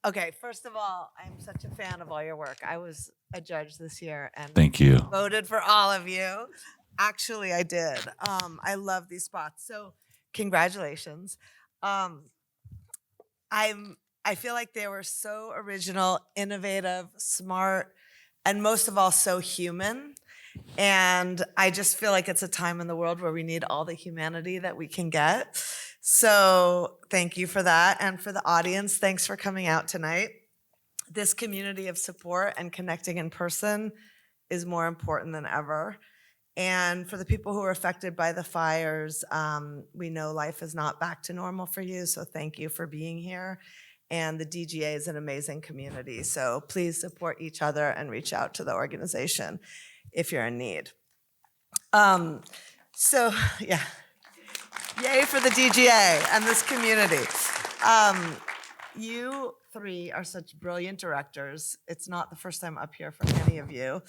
Okay, first of all, I'm such a fan of all your work. I was a judge this year and Thank you. voted for all of you. Actually, I did. I love these spots. So congratulations. I feel like they were so original, innovative, smart, and most of all, so human. And I just feel like it's a time in the world where we need all the humanity that we can get. So thank you for that. And for the audience, thanks for coming out tonight. This community of support and connecting in person is more important than ever. And for the people who are affected by the fires, we know life is not back to normal for you. So thank you for being here. And the DGA is an amazing community. So please support each other and reach out to the organization if you're in need. So yeah, yay for the DGA and this community. You three are such brilliant directors. It's not the first time up here for any of you.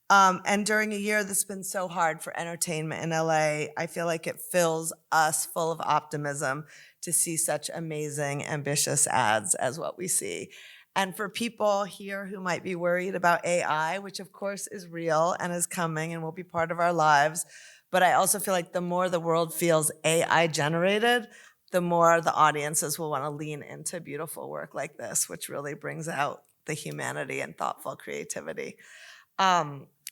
And during a year that's been so hard for entertainment in LA, I feel like it fills us full of optimism to see such amazing, ambitious ads as what we see. And for people here who might be worried about AI, which of course is real and is coming and will be part of our lives, but I also feel like the more the world feels AI generated, the more the audiences will want to lean into beautiful work like this, which really brings out the humanity and thoughtful creativity.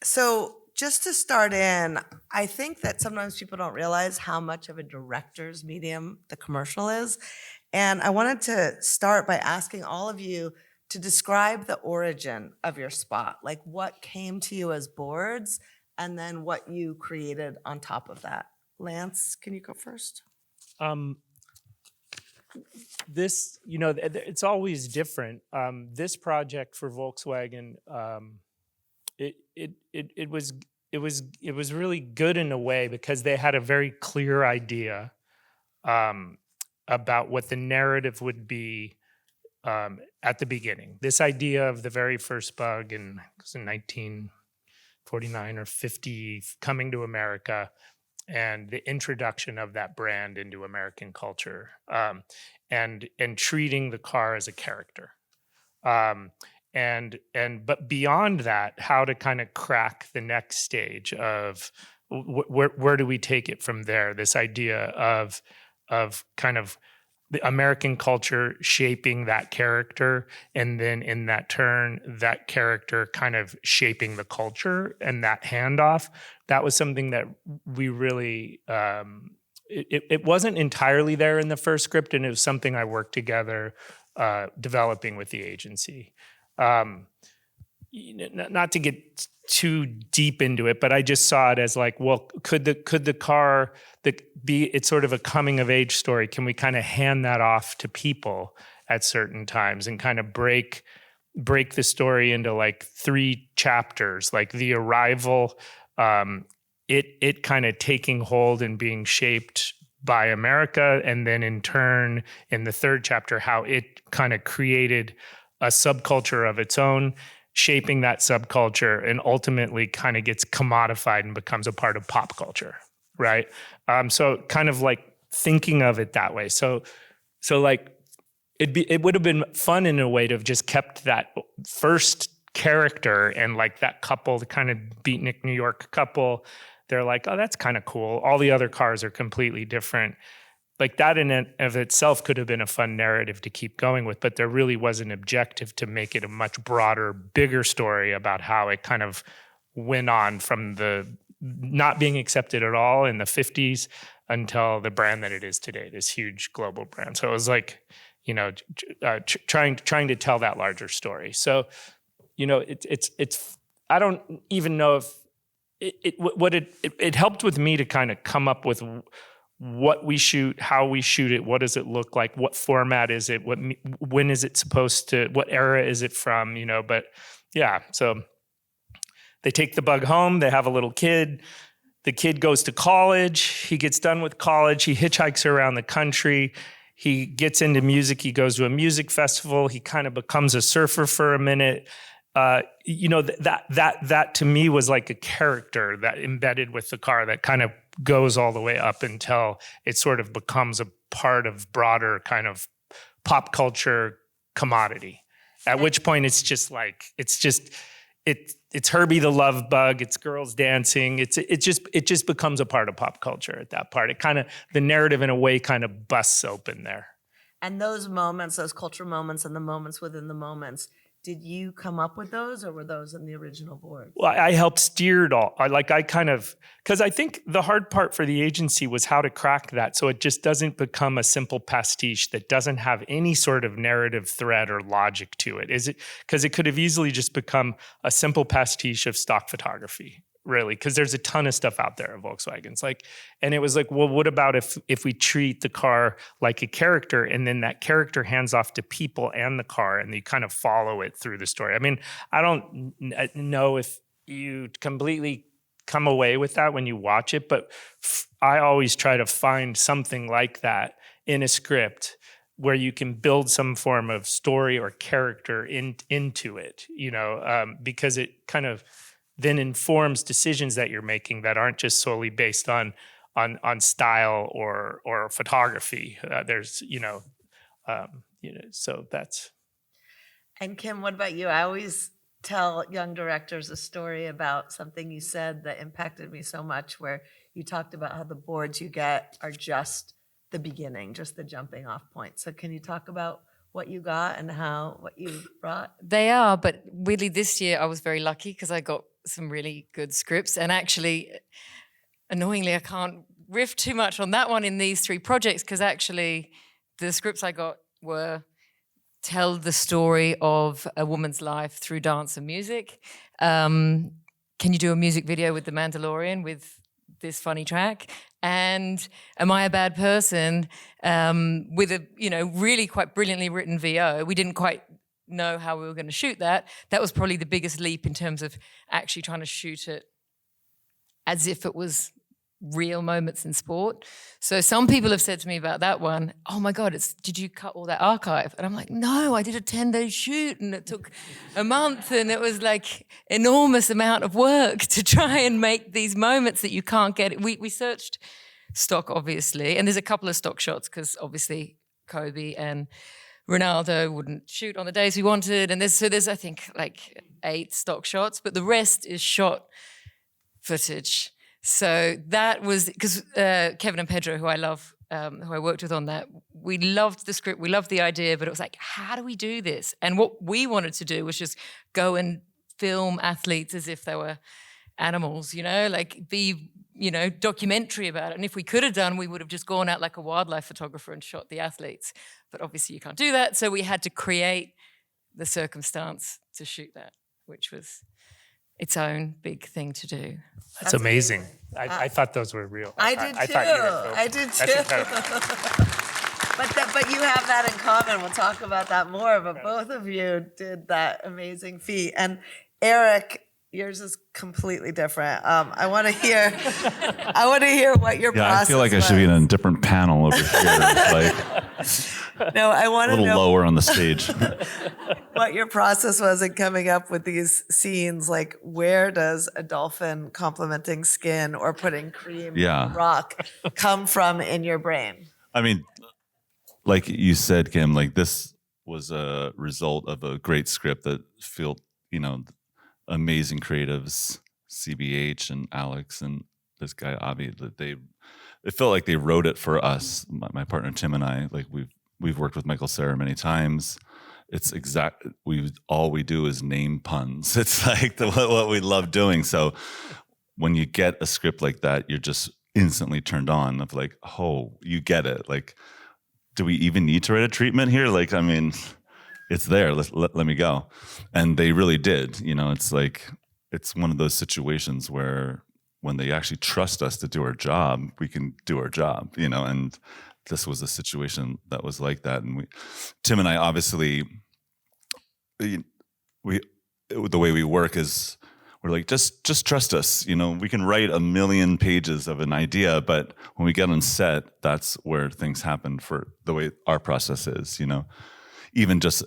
So just to start in, I think that sometimes people don't realize how much of a director's medium the commercial is. And I wanted to start by asking all of you to describe the origin of your spot, like what came to you as boards, and then what you created on top of that. Lance, can you go first? This, it's always different. This project for Volkswagen, it was really good in a way because they had a very clear idea about what the narrative would be at the beginning. This idea of the very first bug in 1949 or 50 coming to America, and the introduction of that brand into American culture, and treating the car as a character. But beyond that, how to kind of crack the next stage of where do we take it from there? This idea of kind of the American culture shaping that character, and then in that turn, that character kind of shaping the culture, and that handoff. That was something that we really, it wasn't entirely there in the first script, and it was something I worked together developing with the agency. Not to get too deep into it, but I just saw it as like, well, could the car be, it's sort of a coming of age story. Can we kind of hand that off to people at certain times and kind of break the story into like 3 chapters, like the arrival, it kind of taking hold and being shaped by America, and then in turn in the 3rd chapter, how it kind of created a subculture of its own, shaping that subculture, and ultimately kind of gets commodified and becomes a part of pop culture, right? So kind of like thinking of it that way. So like it would have been fun in a way to have just kept that first character and like that couple, the kind of beatnik New York couple. They're like, oh, that's kind of cool. All the other cars are completely different. Like that in and of itself could have been a fun narrative to keep going with, but there really was an objective to make it a much broader, bigger story about how it kind of went on from the not being accepted at all in the 50s until the brand that it is today, this huge global brand. So it was like, trying to tell that larger story. So, it's I don't even know if it helped with me to kind of come up with what we shoot, how we shoot it, what does it look like, what format is it, when is it supposed to, what era is it from, but yeah, so they take the bug home, they have a little kid, the kid goes to college, he gets done with college, he hitchhikes around the country, he gets into music, he goes to a music festival, he kind of becomes a surfer for a minute. That to me was like a character that embedded with the car that kind of goes all the way up until it sort of becomes a part of broader kind of pop culture commodity. At which point it's Herbie the Love Bug, it's girls dancing, it just becomes a part of pop culture at that part. It kind of, the narrative in a way kind of busts open there. And those moments, those cultural moments and the moments within the moments, did you come up with those, or were those in the original board? Well, I helped steer it all. Because I think the hard part for the agency was how to crack that so it just doesn't become a simple pastiche that doesn't have any sort of narrative thread or logic to it. Because it could have easily just become a simple pastiche of stock photography, really, because there's a ton of stuff out there of Volkswagens. And it was like, well, what about if we treat the car like a character, and then that character hands off to people and the car, and you kind of follow it through the story. I mean, I don't know if you completely come away with that when you watch it, but I always try to find something like that in a script where you can build some form of story or character into it, because it kind of then informs decisions that you're making that aren't just solely based on style or photography. So that's. And Kim, what about you? I always tell young directors a story about something you said that impacted me so much, where you talked about how the boards you get are just the beginning, just the jumping off point. So can you talk about what you got and what you brought? They are, but weirdly this year I was very lucky because I got some really good scripts, and actually, annoyingly, I can't riff too much on that one in these 3 projects, because actually the scripts I got were tell the story of a woman's life through dance and music. Can you do a music video with The Mandalorian with this funny track? And Am I a Bad Person with a really quite brilliantly written VO. We didn't quite know how we were going to shoot that. That was probably the biggest leap in terms of actually trying to shoot it as if it was real moments in sport. So some people have said to me about that one, oh my God, did you cut all that archive? And I'm like, no, I did a 10-day shoot and it took a month, and it was like enormous amount of work to try and make these moments that you can't get. We searched stock, obviously, and there's a couple of stock shots because obviously Kobe and Ronaldo wouldn't shoot on the days we wanted, and there's I think like 8 stock shots, but the rest is shot footage. So that was because Kevin and Pedro, who I love, who I worked with on that, we loved the script, we loved the idea, but it was like, how do we do this? And what we wanted to do was just go and film athletes as if they were animals, like be, documentary about it. And if we could have done, we would have just gone out like a wildlife photographer and shot the athletes. But obviously you can't do that. So we had to create the circumstance to shoot that, which was its own big thing to do. That's amazing. I thought those were real. I did too. That's incredible. But you have that in common. We'll talk about that more. But both of you did that amazing feat. And Eric, yours is completely different. I want to hear what your process was. I feel like I should be in a different panel over here. No, I want to know a little lower on the stage. what your process was in coming up with these scenes. Like, where does a dolphin complimenting skin or putting cream on rock come from in your brain? I mean, like you said, Kim, like this was a result of a great script that felt, amazing creatives, CBH and Alex and this guy Avi, that it felt like they wrote it for us. My partner Tim and I, like we've worked with Michael Cera many times. It's all we do is name puns. It's like what we love doing. So when you get a script like that, you're just instantly turned on of like, oh, you get it. Like, do we even need to write a treatment here? Like, I mean, it's there. Let me go. And they really did. It's like, it's one of those situations where when they actually trust us to do our job, we can do our job, and this was a situation that was like that. And Tim and I, obviously, the way we work is we're like, just trust us. We can write 1 million pages of an idea, but when we get on set, that's where things happen for the way our process is, even just,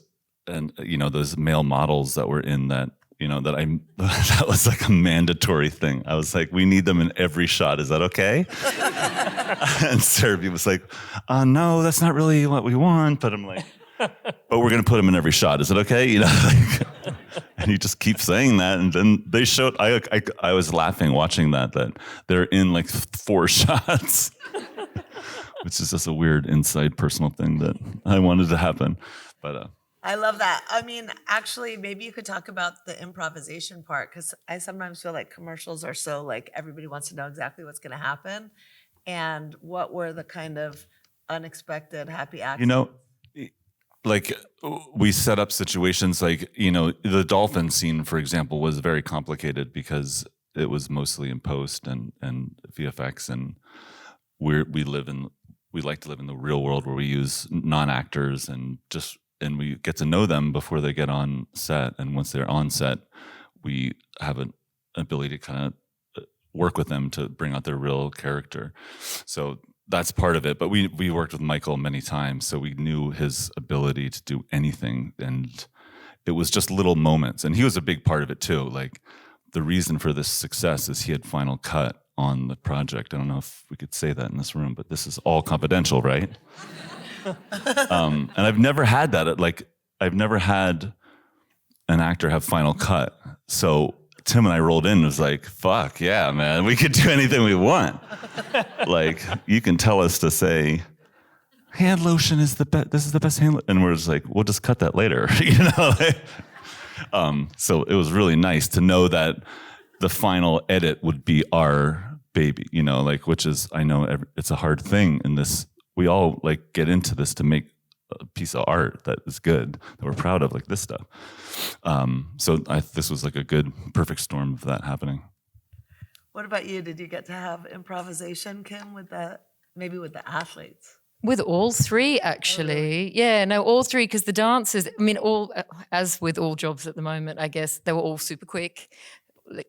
and, those male models that were in that, that was like a mandatory thing. I was like, we need them in every shot. Is that okay? And CeraVe was like, no, that's not really what we want. But I'm like, but we're going to put him in every shot. Is it okay? You know, like, and he just keeps saying that. And then they showed, I was laughing watching that they're in like 4 shots, which is just a weird inside personal thing that I wanted to happen. But I love that. I mean, actually, maybe you could talk about the improvisation part, because I sometimes feel like commercials are so like everybody wants to know exactly what's going to happen. And what were the kind of unexpected happy accidents? you know, like we set up situations like, you know, the dolphin scene, for example, was very complicated because it was mostly in post and VFX, and we like to live in the real world where we use non-actors and we get to know them before they get on set. And once they're on set, we have an ability to kind of work with them to bring out their real character. So that's part of it. But we worked with Michael many times, so we knew his ability to do anything. And it was just little moments. And he was a big part of it too. Like, the reason for this success is he had final cut on the project. I don't know if we could say that in this room, but this is all confidential, right? And I've never had that. I've never had an actor have final cut. So Tim and I rolled in and was like, fuck yeah, man, we could do anything we want. Like, you can tell us to say, hand lotion is the best, this is the best hand lotion. And we're just like, we'll just cut that later, you know? So it was really nice to know that the final edit would be our baby, you know, like, which is, I know it's a hard thing in this. We all like get into this to make a piece of art that is good, that we're proud of, like this stuff. So this was like a good, perfect storm of that happening. What about you? Did you get to have improvisation, Kim, maybe with the athletes? With all 3, actually. Oh, really? Yeah, no, all 3, because the dancers, I mean, as with all jobs at the moment, I guess, they were all super quick.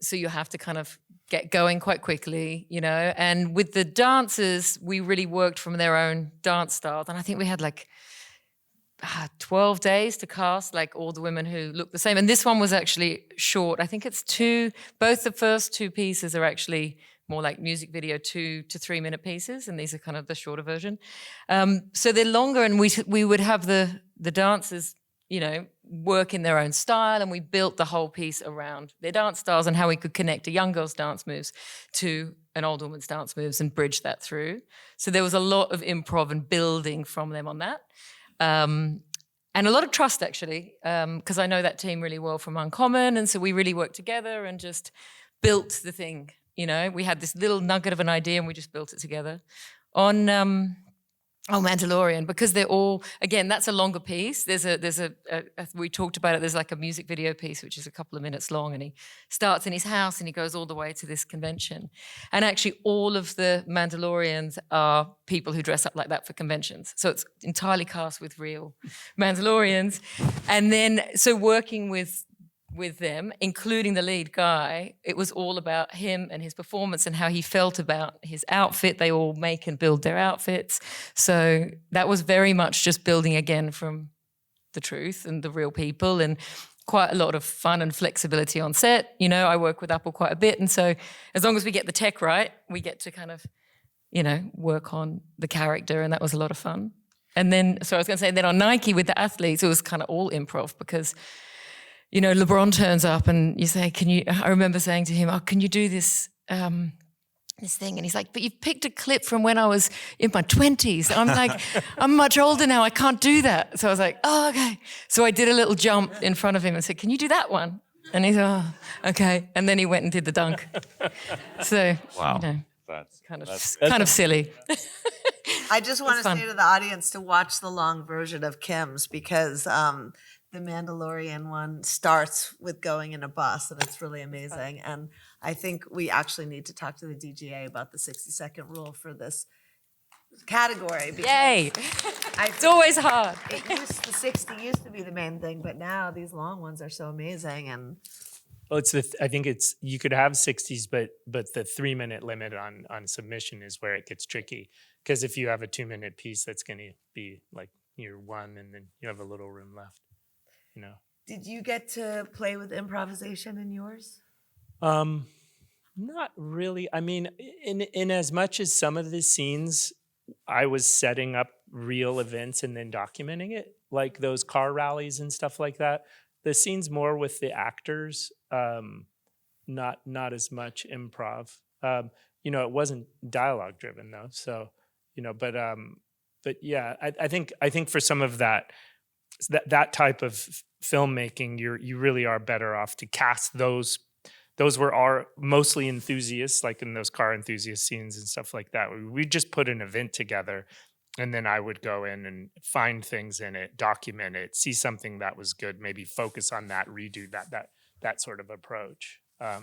So you have to kind of get going quite quickly, you know. And with the dancers, we really worked from their own dance styles. And I think we had like 12 days to cast like all the women who looked the same. And this one was actually short. I think it's 2, both the first 2 pieces are actually more like music video 2 to 3 minute pieces, and these are kind of the shorter version. So they're longer, and we would have the dancers, you know, work in their own style, and we built the whole piece around their dance styles and how we could connect a young girl's dance moves to an old woman's dance moves and bridge that through. So there was a lot of improv and building from them on that. And a lot of trust, actually, because I know that team really well from Uncommon, and so we really worked together and just built the thing. You know, we had this little nugget of an idea and we just built it together. On Mandalorian, because they're all, again, that's a longer piece. There's a we talked about it, there's like a music video piece, which is a couple of minutes long, and he starts in his house and he goes all the way to this convention. And actually all of the Mandalorians are people who dress up like that for conventions. So it's entirely cast with real Mandalorians. And then, so working with them, including the lead guy, it was all about him and his performance and how he felt about his outfit. They all make and build their outfits. So that was very much just building again from the truth and the real people, and quite a lot of fun and flexibility on set. You know, I work with Apple quite a bit, and so as long as we get the tech right, we get to kind of, you know, work on the character, and that was a lot of fun. And then, so I was going to say, then on Nike with the athletes, it was kind of all improv, because you know, LeBron turns up and you say, I remember saying to him, oh, can you do this this thing? And he's like, but you've picked a clip from when I was in my 20s. I'm like, I'm much older now, I can't do that. So I was like, oh, okay. So I did a little jump in front of him and said, can you do that one? And he said, oh, okay. And then he went and did the dunk. So, wow. You know, That's kind of silly. I just want to say to the audience to watch the long version of Kim's, because the Mandalorian one starts with going in a bus, and it's really amazing. And I think we actually need to talk to the DGA about the 60-second rule for this category. Yay! It's always hard. The 60 used to be the main thing, but now these long ones are so amazing. And well, I think you could have 60s, but the 3-minute limit on submission is where it gets tricky. Because if you have a 2-minute piece, that's going to be like year 1, and then you have a little room left. You know. Did you get to play with improvisation in yours? Not really. I mean, in as much as some of the scenes, I was setting up real events and then documenting it. like those car rallies and stuff like that. The scene's more with the actors, not as much improv. It wasn't dialogue driven though. So, but yeah, I think for some of that type of filmmaking, you really are better off to cast those. Those were mostly enthusiasts, like in those car enthusiast scenes and stuff like that. We just put an event together, and then I would go in and find things in it, document it, see something that was good, maybe focus on that, redo that sort of approach. Yeah.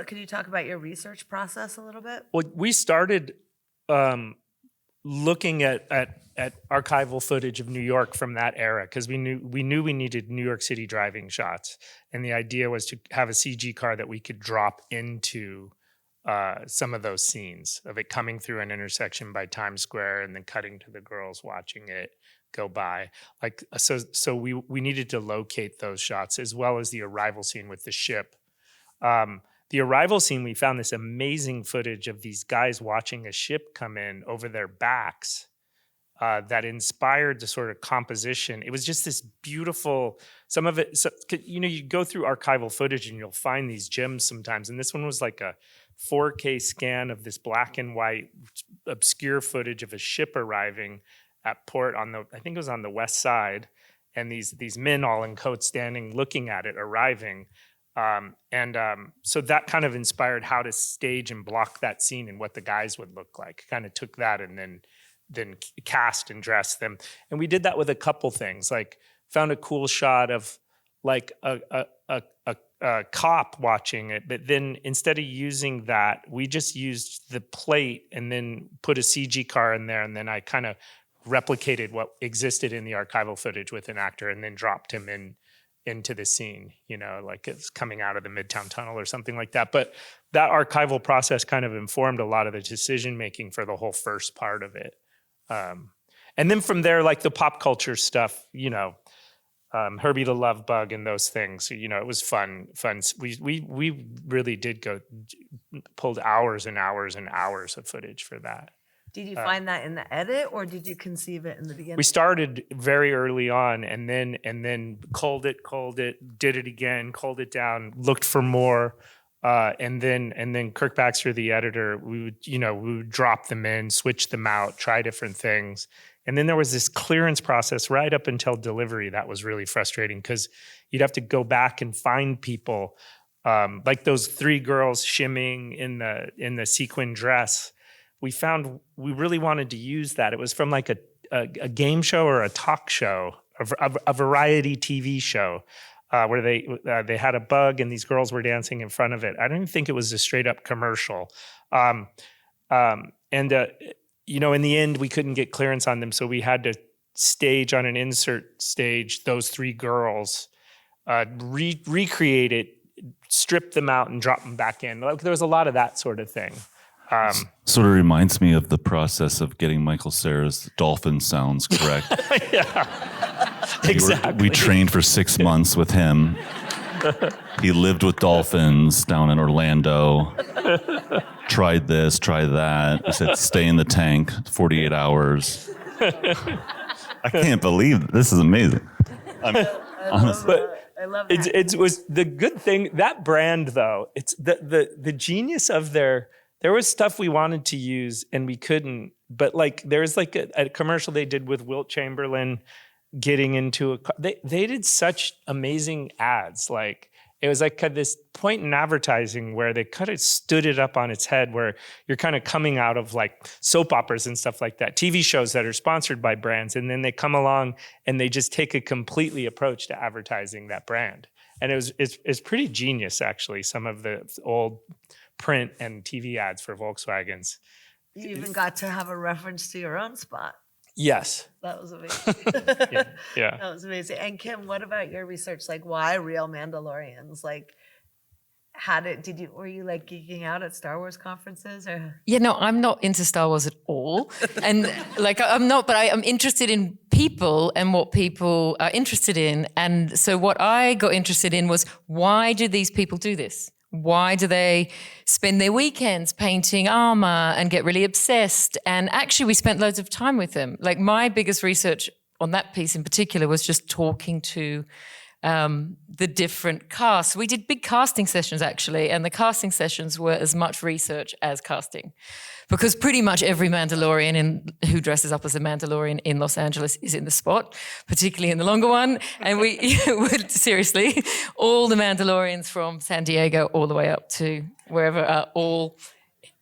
Could you talk about your research process a little bit? Well, we started looking at archival footage of New York from that era because we knew we needed New York City driving shots, and the idea was to have a CG car that we could drop into some of those scenes of it coming through an intersection by Times Square and then cutting to the girls watching it go by. Like so we needed to locate those shots as well as the arrival scene with the ship. The arrival scene, we found this amazing footage of these guys watching a ship come in over their backs that inspired the sort of composition. It was just this beautiful, some of it, you go through archival footage and you'll find these gems sometimes. And this one was like a 4K scan of this black and white obscure footage of a ship arriving at port I think it was on the west side. And these men all in coats standing, looking at it, arriving. So that kind of inspired how to stage and block that scene and what the guys would look like. Kind of took that and then cast and dressed them. And we did that with a couple things. Like found a cool shot of like a cop watching it, but then instead of using that, we just used the plate and then put a CG car in there, and then I kind of replicated what existed in the archival footage with an actor and then dropped him into the scene, like it's coming out of the Midtown Tunnel or something like that. But that archival process kind of informed a lot of the decision making for the whole first part of it. And then from there, like the pop culture stuff, Herbie the Love Bug and those things, it was fun. We really did pulled hours and hours and hours of footage for that. Did you find that in the edit, or did you conceive it in the beginning? We started very early on, and then culled it, did it again, culled it down, looked for more, and then Kirk Baxter, the editor, we would drop them in, switch them out, try different things, and then there was this clearance process right up until delivery that was really frustrating because you'd have to go back and find people, like those three girls shimmying in the sequin dress. We found we really wanted to use that. It was from like a game show or a talk show, a variety TV show, where they had a bug and these girls were dancing in front of it. I don't even think it was a straight up commercial. In the end, we couldn't get clearance on them, so we had to stage on an insert stage those three girls, recreate it, strip them out, and drop them back in. Like, there was a lot of that sort of thing. Sort of reminds me of the process of getting Michael Cera's dolphin sounds correct. Yeah, exactly. We trained for 6 months with him. He lived with dolphins down in Orlando. Tried this, tried that. He said, stay in the tank 48 hours. I can't believe it. This is amazing. Honestly. I love that. It was the good thing, that brand though, it's the genius of there was stuff we wanted to use and we couldn't, but like there was like a commercial they did with Wilt Chamberlain getting into a car. They did such amazing ads. Like it was like this point in advertising where they kind of stood it up on its head, where you're kind of coming out of like soap operas and stuff like that, TV shows that are sponsored by brands, and then they come along and they just take a completely approach to advertising that brand. And it's pretty genius, actually, some of the old print and TV ads for Volkswagens. You even got to have a reference to your own spot. Yes. That was amazing. Yeah. That was amazing. And Kim, what about your research? Like, why real Mandalorians? Like, were you like geeking out at Star Wars conferences or? Yeah, no, I'm not into Star Wars at all. And like, I'm not, but I'm interested in people and what people are interested in. And so what I got interested in was, why do these people do this? Why do they spend their weekends painting armor and get really obsessed? And actually, we spent loads of time with them. Like, my biggest research on that piece in particular was just talking to the different casts. We did big casting sessions, actually, and the casting sessions were as much research as casting, because pretty much every Mandalorian who dresses up as a Mandalorian in Los Angeles is in the spot, particularly in the longer one. And we seriously, all the Mandalorians from San Diego all the way up to wherever are all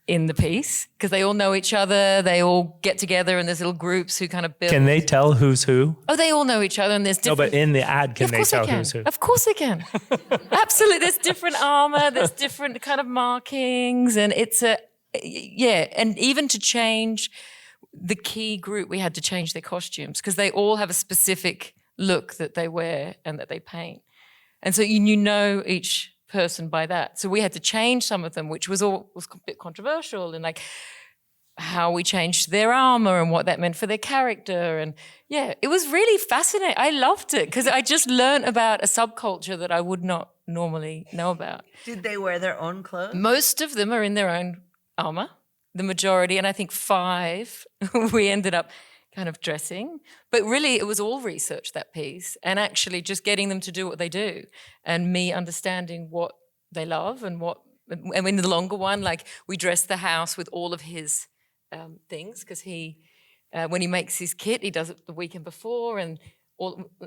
in the piece, because they all know each other. They all get together, and there's little groups who kind of build. Can they tell who's who? Oh, they all know each other, and there's different. No, but in the ad, can they tell who's who? Of course they can. Absolutely. There's different armor, there's different kind of markings, and it's and even to change the key group, we had to change their costumes because they all have a specific look that they wear and that they paint. And so you know each person by that. So we had to change some of them, which was a bit controversial, and like how we changed their armor and what that meant for their character. And yeah, it was really fascinating. I loved it because I just learned about a subculture that I would not normally know about. Did they wear their own clothes? Most of them are in their own armor, the majority, and I think 5 we ended up kind of dressing. But really, it was all research, that piece, and actually just getting them to do what they do and me understanding what they love and in the longer one, like we dressed the house with all of his things because he, when he makes his kit, he does it the weekend before, and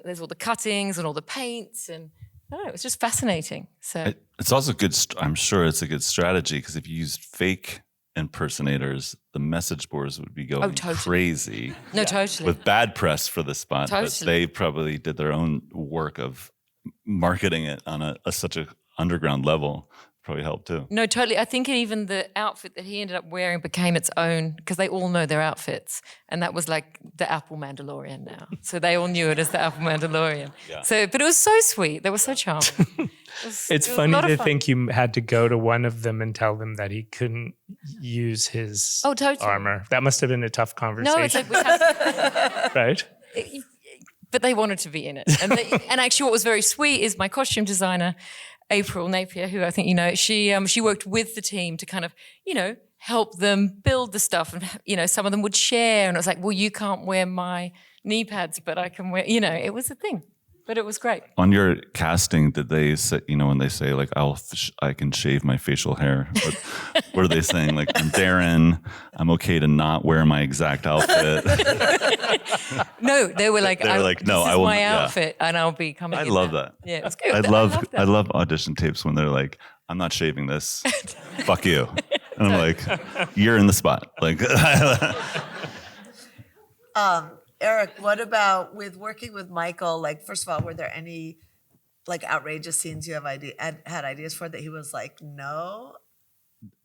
there's all the cuttings and all the paints, and I don't know, it was just fascinating. So it's also good. I'm sure it's a good strategy because if you used fake impersonators, the message boards would be going crazy. No, totally. With bad press for the spot, Totally. but they probably did their own work of marketing it on such a underground level. Probably helped too. No, totally. I think even the outfit that he ended up wearing became its own because they all know their outfits, and that was like the Apple Mandalorian now. So they all knew it as the Apple Mandalorian. Yeah. So, but it was so sweet. They were so charming. It's funny to think you had to go to one of them and tell them that he couldn't use his armor. That must have been a tough conversation. No, it's like we have right? But they wanted to be in it. And actually what was very sweet is my costume designer, April Napier, who I think you know, she worked with the team to kind of, help them build the stuff. And, some of them would share. And it was like, well, you can't wear my knee pads, but I can wear, it was a thing. But it was great. On your casting, did they say, when they say like, I can shave my facial hair? What are they saying? Like, I'm Darren, I'm okay to not wear my exact outfit. No, they were like, no, this I is will. my outfit, and I'll be coming. I love that. Yeah, it was good. I love audition tapes when they're like, I'm not shaving this. Fuck you. And I'm like, you're in the spot. Like, Eric, what about with working with Michael? Like, first of all, were there any like outrageous scenes you had ideas for that he was like, no?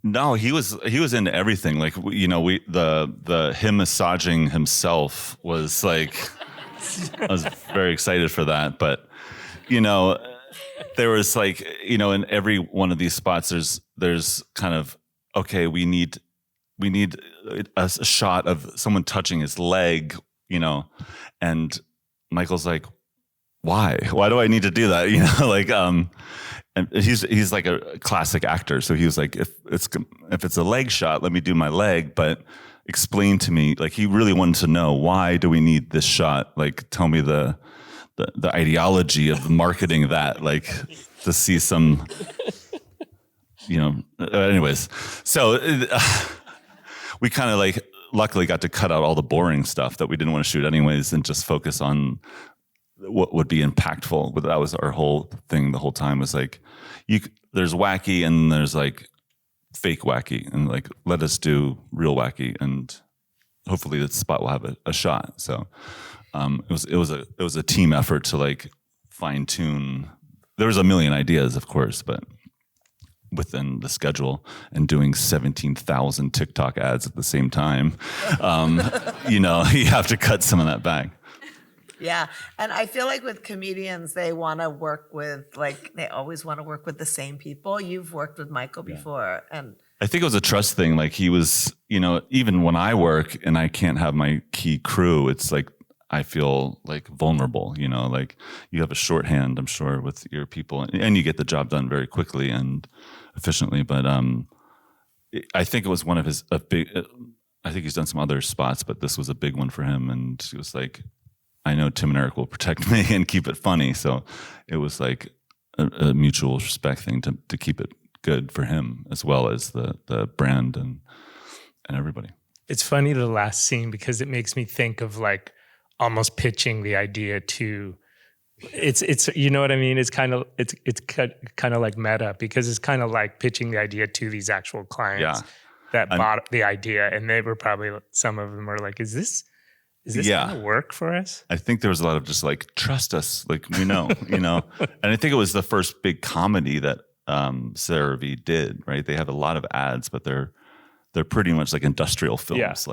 No, he was into everything. Like, the him massaging himself was like, I was very excited for that. But, there was like, in every one of these spots, there's kind of, okay, we need a shot of someone touching his leg, and Michael's like, why do I need to do that? And he's like a classic actor. So he was like, if it's a leg shot, let me do my leg, but explain to me, like he really wanted to know, why do we need this shot? Like, tell me the ideology of marketing that, like to see some, anyways. So we kind of like, luckily got to cut out all the boring stuff that we didn't want to shoot anyways and just focus on what would be impactful. But that was our whole thing the whole time, was like, there's wacky and there's like fake wacky, and like, let us do real wacky, and hopefully the spot will have a shot. So it was a team effort to like fine tune. There was a million ideas, of course, but within the schedule, and doing 17,000 TikTok ads at the same time, you have to cut some of that back. Yeah. And I feel like with comedians, they want to work with, they always want to work with the same people. You've worked with Michael before. And I think it was a trust thing. Like he was, even when I work and I can't have my key crew, it's like, I feel like vulnerable, like you have a shorthand, I'm sure, with your people, and you get the job done very quickly and efficiently. But I think it was one of I think he's done some other spots, but this was a big one for him. And he was like, I know Tim and Eric will protect me and keep it funny. So it was like a mutual respect thing to keep it good for him as well as the brand and everybody. It's funny, the last scene, because it makes me think of like almost pitching the idea to, it's you know what I mean? It's kind of like meta, because it's kind of like pitching the idea to these actual clients that bought the idea, and they were probably, some of them were like, is this gonna work for us? I think there was a lot of just like, trust us, like we know, and I think it was the first big comedy that CeraVe did, right? They have a lot of ads, but they're pretty much like industrial films.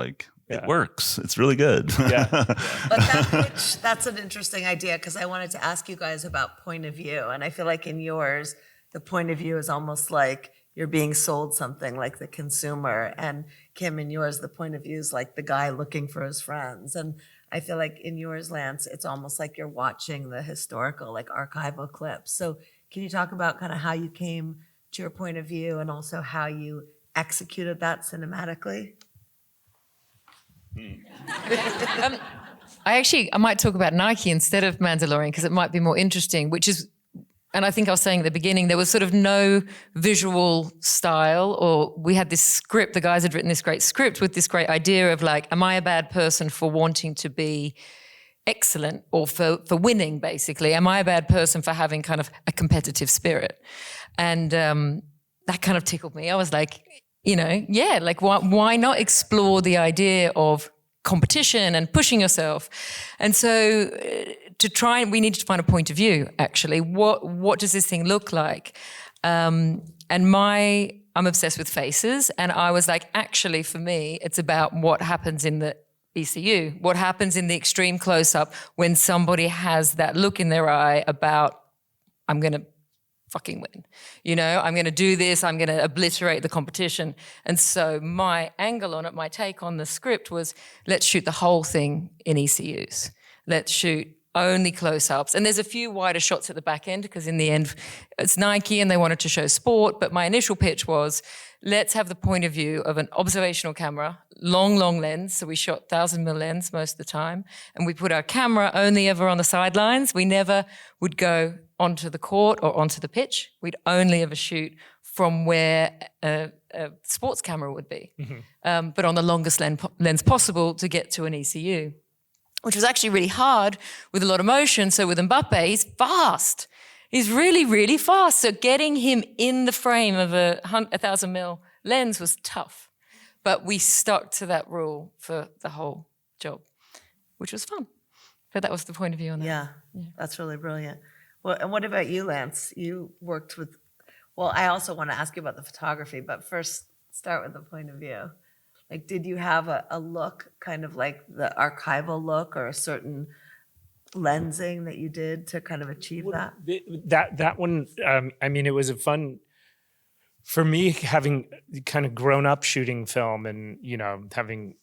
It works. It's really good. But that's an interesting idea, because I wanted to ask you guys about point of view. And I feel like in yours, the point of view is almost like you're being sold something, like the consumer. And Kim, in yours, the point of view is like the guy looking for his friends. And I feel like in yours, Lance, it's almost like you're watching the historical, like archival clips. So can you talk about kind of how you came to your point of view, and also how you executed that cinematically? I might talk about Nike instead of Mandalorian, because it might be more interesting, and I think I was saying at the beginning, there was sort of no visual style, or we had this script, the guys had written this great script with this great idea of like, am I a bad person for wanting to be excellent, or for winning, basically? Am I a bad person for having kind of a competitive spirit? And that kind of tickled me. I was like, like why not explore the idea of competition and pushing yourself? And so we needed to find a point of view, actually. What does this thing look like? And I'm obsessed with faces, and I was like, actually, for me, it's about what happens in the ECU, what happens in the extreme close-up when somebody has that look in their eye about, I'm going to fucking win. I'm going to do this, I'm going to obliterate the competition. And so my angle on it, my take on the script was, let's shoot the whole thing in ECUs. Let's shoot only close-ups. And there's a few wider shots at the back end, because in the end, it's Nike and they wanted to show sport. But my initial pitch was, let's have the point of view of an observational camera, long lens. So we shot 1,000mm lens most of the time. And we put our camera only ever on the sidelines. We never would go onto the court or onto the pitch. We'd only ever shoot from where a sports camera would be, but on the longest lens possible to get to an ECU, which was actually really hard with a lot of motion. So with Mbappe, he's fast. He's really, really fast. So getting him in the frame of a 1,000mm lens was tough. But we stuck to that rule for the whole job, which was fun. But that was the point of view on that. Yeah. That's really brilliant. Well, and what about you, Lance? You worked with, I also want to ask you about the photography, but first start with the point of view. Like, did you have a look, kind of like the archival look, or a certain lensing that you did to kind of achieve that? That one, it was a fun, for me, having kind of grown up shooting film and, having,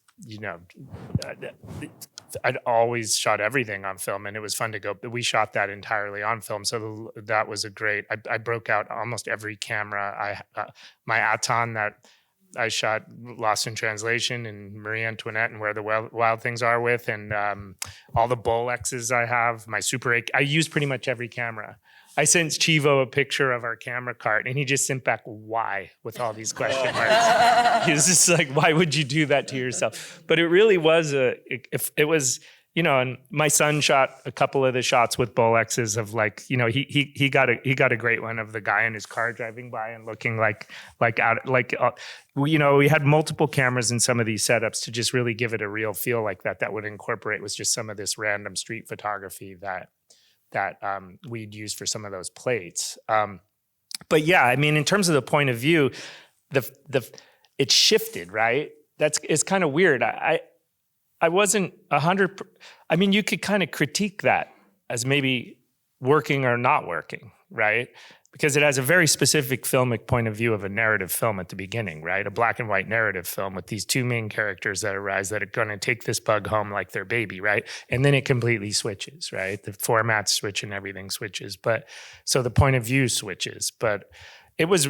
I'd always shot everything on film, and it was fun to go. We shot that entirely on film, so that was a great. I broke out almost every camera. My Aton that I shot Lost in Translation and Marie Antoinette and Where the Wild Things Are with, and all the Bolexes I have. My Super 8. I use pretty much every camera. I sent Chivo a picture of our camera cart, and he just sent back, why, with all these question marks. He was just like, why would you do that to yourself? But it really was it was, and my son shot a couple of the shots with Bolexes of like, he got a great one of the guy in his car driving by and looking we had multiple cameras in some of these setups to just really give it a real feel like that would incorporate was just some of this random street photography that we'd use for some of those plates. But yeah, in terms of the point of view, it shifted, right? It's kind of weird. I wasn't 100. You could kind of critique that as maybe working or not working, right? because it has a very specific filmic point of view of a narrative film at the beginning, right? A black and white narrative film with these two main characters that arise that are going to take this pug home like their baby, right? And then it completely switches, right? The formats switch and everything switches, but so the point of view switches. But it was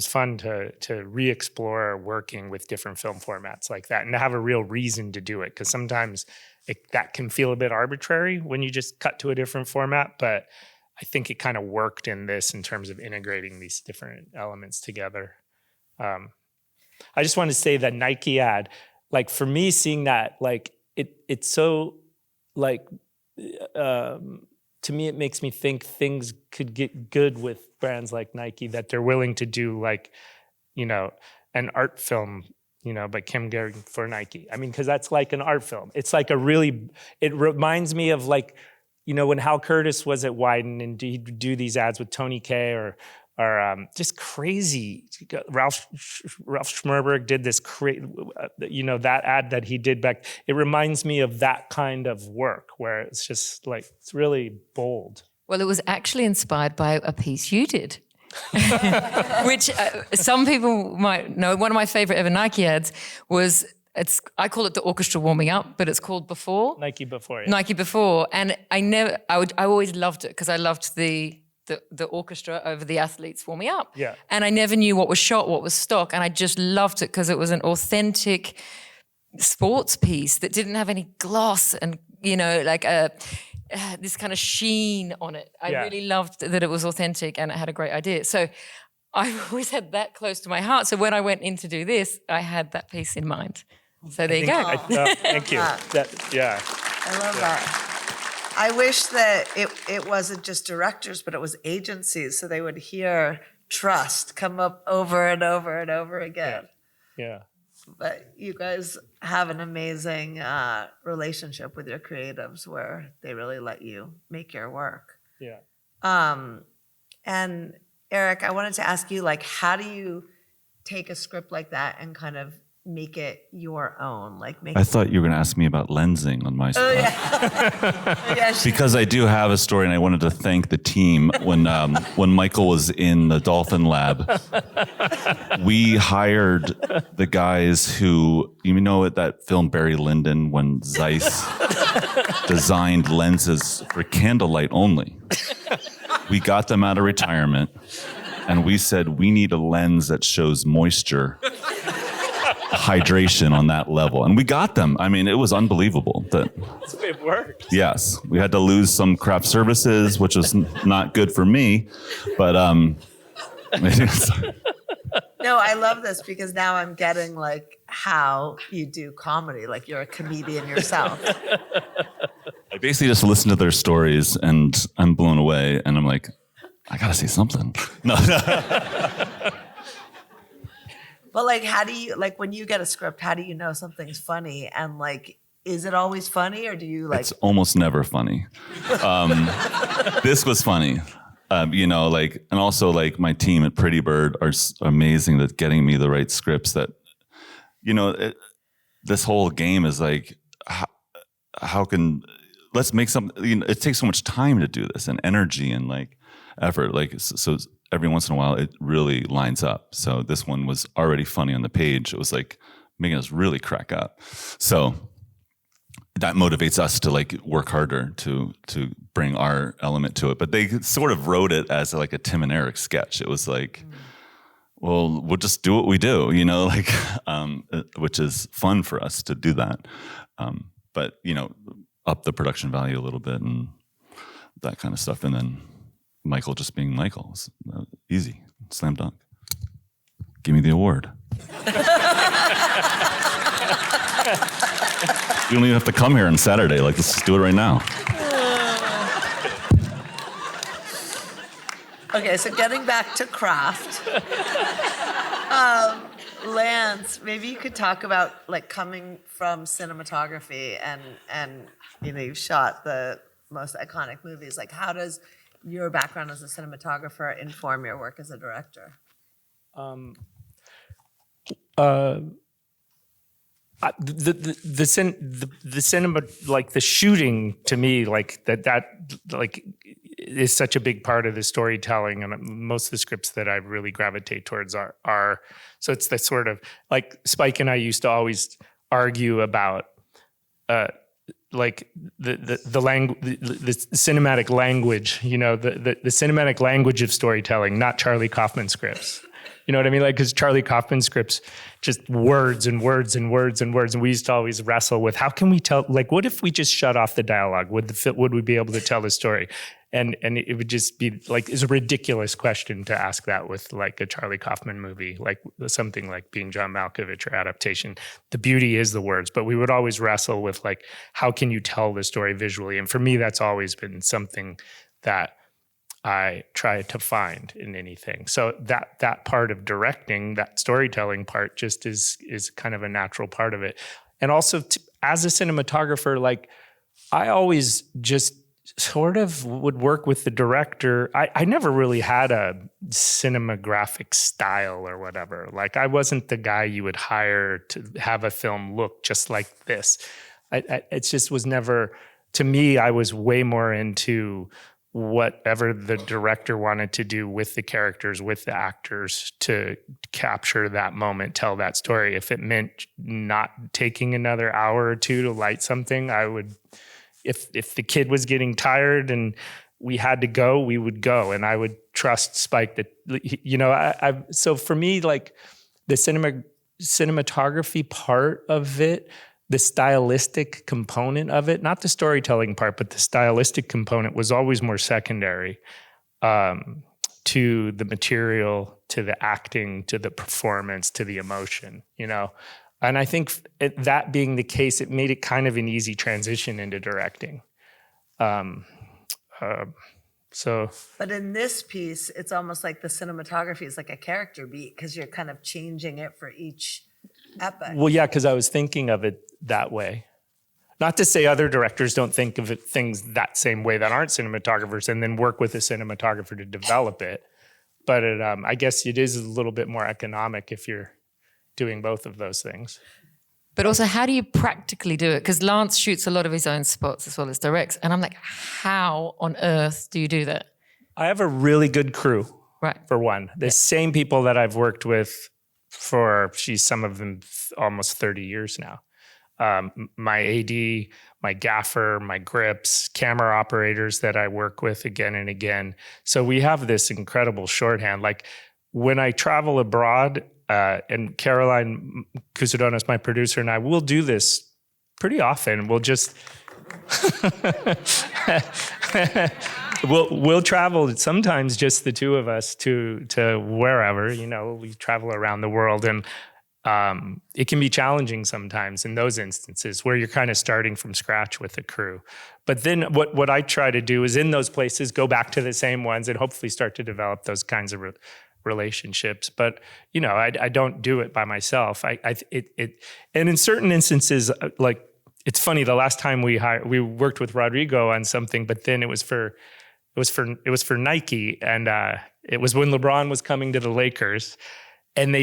fun to re-explore working with different film formats like that and to have a real reason to do it, because sometimes that can feel a bit arbitrary when you just cut to a different format, but I think it kind of worked in this in terms of integrating these different elements together. I just want to say that Nike ad, like for me, seeing that, like it's so like to me, it makes me think things could get good with brands like Nike, that they're willing to do like, an art film, by Kim Gehrig for Nike. I mean, because that's like an art film. It's like it reminds me of like, when Hal Curtis was at Wyden and he'd do these ads with Tony Kaye or just crazy. Ralph Schmerberg did this, that ad that he did back. It reminds me of that kind of work where it's just like, it's really bold. Well, it was actually inspired by a piece you did, which some people might know. One of my favorite ever Nike ads was, I call it the orchestra warming up, but it's called Before. Nike Before, yeah. Nike Before. And I always loved it because I loved the orchestra over the athletes warming up. Yeah. And I never knew what was shot, what was stock. And I just loved it because it was an authentic sports piece that didn't have any gloss and, this kind of sheen on it. I really loved that it was authentic and it had a great idea. So I've always had that close to my heart. So when I went in to do this, I had that piece in mind. So there you go. Thank you. I love that. I wish that it wasn't just directors, but it was agencies, so they would hear trust come up over and over and over again. Yeah. But you guys have an amazing relationship with your creatives where they really let you make your work. Yeah. And Eric, I wanted to ask you, like, how do you take a script like that and kind of make it your own? I thought you were going to ask me about lensing on my stuff. Yeah, because I do have a story, and I wanted to thank the team. When Michael was in the Dolphin Lab, we hired the guys who, at that film Barry Lyndon, when Zeiss designed lenses for candlelight only. We got them out of retirement, and we said, we need a lens that shows moisture, hydration on that level. And we got them. I mean, it was unbelievable. It worked. Yes. We had to lose some craft services, which was not good for me. But no, I love this because now I'm getting like how you do comedy. Like you're a comedian yourself. I basically just listen to their stories and I'm blown away. And I'm like, I got to say something. No. But like, how do you, like when you get a script, how do you know something's funny? And like, is it always funny or do you like? It's almost never funny. This was funny. And also like my team at Pretty Bird are amazing at getting me the right scripts that, this whole game is like, let's make something, it takes so much time to do this and energy and like effort. Like, so every once in a while it really lines up. So this one was already funny on the page. It was like making us really crack up. So that motivates us to like work harder to bring our element to it. But they sort of wrote it as like a Tim and Eric sketch. It was like, well, we'll just do what we do, which is fun for us to do that. But, up the production value a little bit and that kind of stuff. And then Michael just being Michael was easy, slam dunk. Give me the award. You don't even have to come here on Saturday. Like, let's just do it right now. Okay, so getting back to craft. Lance, maybe you could talk about like coming from cinematography and you've shot the most iconic movies. Like, how does your background as a cinematographer inform your work as a director? The cinema, like the shooting to me, like that like is such a big part of the storytelling, and most of the scripts that I really gravitate towards are so it's the sort of like Spike and I used to always argue about like the cinematic language, you know, the cinematic language of storytelling, not Charlie Kaufman scripts. You know what I mean? Like, because Charlie Kaufman scripts, just words and words and words and words. And we used to always wrestle with how can we tell, like, what if we just shut off the dialogue? Would we be able to tell the story? And it would just be like, it's a ridiculous question to ask that with like a Charlie Kaufman movie, like something like Being John Malkovich or adaptation. The beauty is the words, but we would always wrestle with like, how can you tell the story visually? And for me, that's always been something that I try to find in anything. So that part of directing, that storytelling part, just is kind of a natural part of it. And also, as a cinematographer, like I always just sort of would work with the director. I never really had a cinematographic style or whatever. Like I wasn't the guy you would hire to have a film look just like this. It just was never, to me, I was way more into whatever the director wanted to do with the characters, with the actors to capture that moment, tell that story. If it meant not taking another hour or two to light something, I would, if the kid was getting tired and we had to go, we would go. And I would trust Spike that, you know, so for me, like the cinematography part of it, the stylistic component of it, not the storytelling part, but the stylistic component was always more secondary to the material, to the acting, to the performance, to the emotion, you know? And I think that being the case, it made it kind of an easy transition into directing. But in this piece, it's almost like the cinematography is like a character beat because you're kind of changing it for each epic. Well, yeah, because I was thinking of it that way. Not to say other directors don't think of it, things that same way that aren't cinematographers and then work with a cinematographer to develop it. But I guess it is a little bit more economic if you're doing both of those things. But also, how do you practically do it? Because Lance shoots a lot of his own spots as well as directs. And I'm like, how on earth do you do that? I have a really good crew, Right. for one. The same people that I've worked with for, some of them almost 30 years now. My AD, my gaffer, my grips, camera operators that I work with again and again. So we have this incredible shorthand. Like when I travel abroad, and Caroline Cusadonas, my producer, and I will do this pretty often. We'll just we'll travel sometimes just the two of us to wherever, you know, we travel around the world, and it can be challenging sometimes in those instances where you're kind of starting from scratch with a crew. But then what I try to do is in those places go back to the same ones and hopefully start to develop those kinds of relationships. But you know, I don't do it by myself. And in certain instances, like it's funny, the last time we worked with Rodrigo on something, but then it was for Nike, and it was when LeBron was coming to the Lakers. And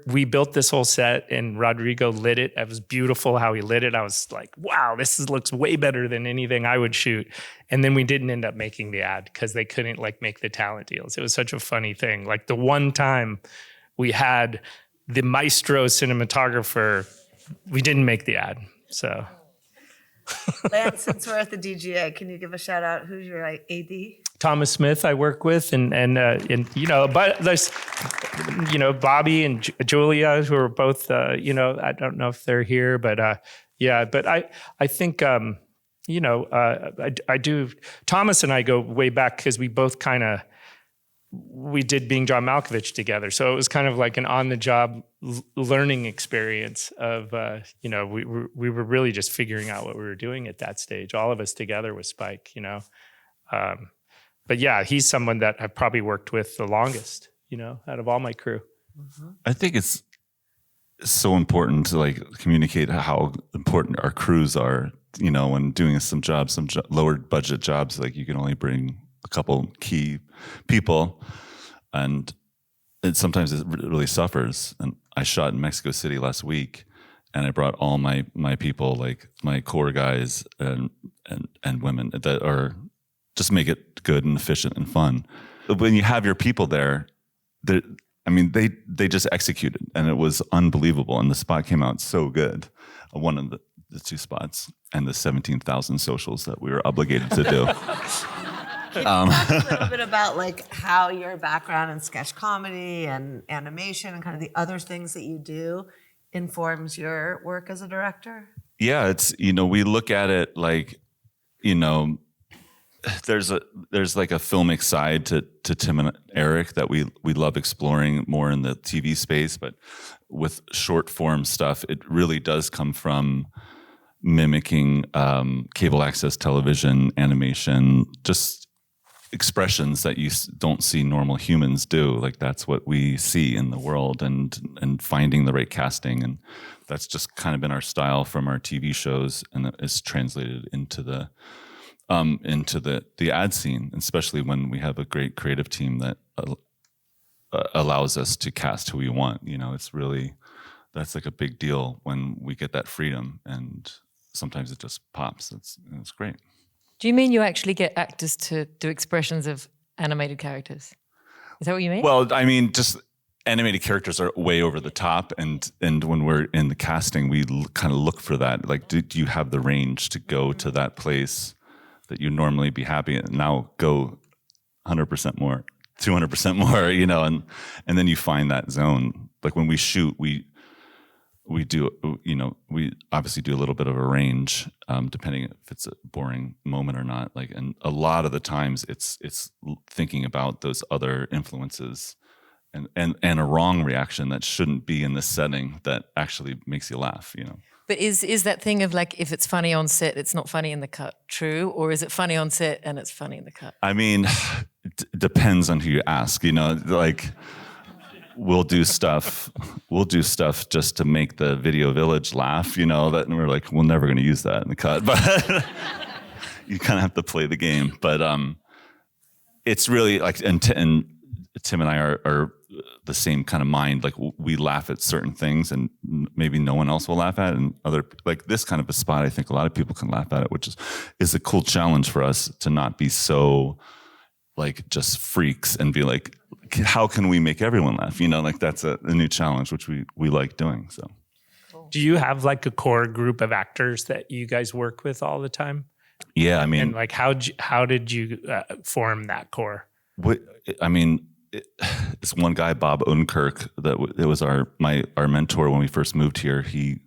we built this whole set and Rodrigo lit it. It was beautiful how he lit it. I was like, wow, looks way better than anything I would shoot. And then we didn't end up making the ad because they couldn't like make the talent deals. It was such a funny thing. Like the one time we had the maestro cinematographer, we didn't make the ad, so. Lance, since we're at the DGA, can you give a shout out? Who's your AD? Thomas Smith I work with, and you know, but there's, you know, Bobby and Julia, who are both, you know, I don't know if they're here, but yeah, but I think, you know, I do, Thomas and I go way back because we both we did Being John Malkovich together. So it was kind of like an on-the-job learning experience of, you know, we were really just figuring out what we were doing at that stage, all of us together with Spike, you know. But yeah, he's someone that I've probably worked with the longest, you know, out of all my crew. I think it's so important to like communicate how important our crews are, you know, when doing some lower budget jobs, like you can only bring a couple key people, and sometimes it really suffers. And I shot in Mexico City last week, and I brought all my people, like my core guys and women that are just make it good and efficient and fun. When you have your people there, they just executed, and it was unbelievable. And the spot came out so good. One of the 2 spots and the 17,000 socials that we were obligated to do. Can you talk a little bit about like how your background in sketch comedy and animation and kind of the other things that you do informs your work as a director? Yeah, it's, we look at it like, there's like a filmic side to Tim and Eric that we love exploring more in the TV space, but with short form stuff, it really does come from mimicking cable access television, animation, just expressions that you don't see normal humans do. Like that's what we see in the world, and finding the right casting, and that's just kind of been our style from our TV shows, and it's translated into the ad scene, especially when we have a great creative team that allows us to cast who we want. It's really, that's like a big deal when we get that freedom, and sometimes it just pops. It's great. Do you mean you actually get actors to do expressions of animated characters? Is that what you mean? Well, I mean, just animated characters are way over the top, and when we're in the casting, we kind of look for that. Like, do you have the range to go to that place that you normally be happy in? Now go 100% more, 200% more, and then you find that zone. Like when we shoot, we do, we obviously do a little bit of a range, depending if it's a boring moment or not. Like, and a lot of the times it's thinking about those other influences and a wrong reaction that shouldn't be in this setting that actually makes you laugh, But is that thing of like, if it's funny on set, it's not funny in the cut, true? Or is it funny on set and it's funny in the cut? I mean, it depends on who you ask, like we'll do stuff just to make the Video Village laugh, that, and we're like, we're never going to use that in the cut, but you kind of have to play the game. But it's really like, and Tim and I are the same kind of mind. Like we laugh at certain things and maybe no one else will laugh at it, and other, like this kind of a spot, I think a lot of people can laugh at it, which is a cool challenge for us to not be so like just freaks and be like, how can we make everyone laugh? Like that's a new challenge, which we like doing. So, Do you have like a core group of actors that you guys work with all the time? Yeah, I mean, and like how did you form that core? This one guy, Bob Odenkirk, it was our mentor when we first moved here. He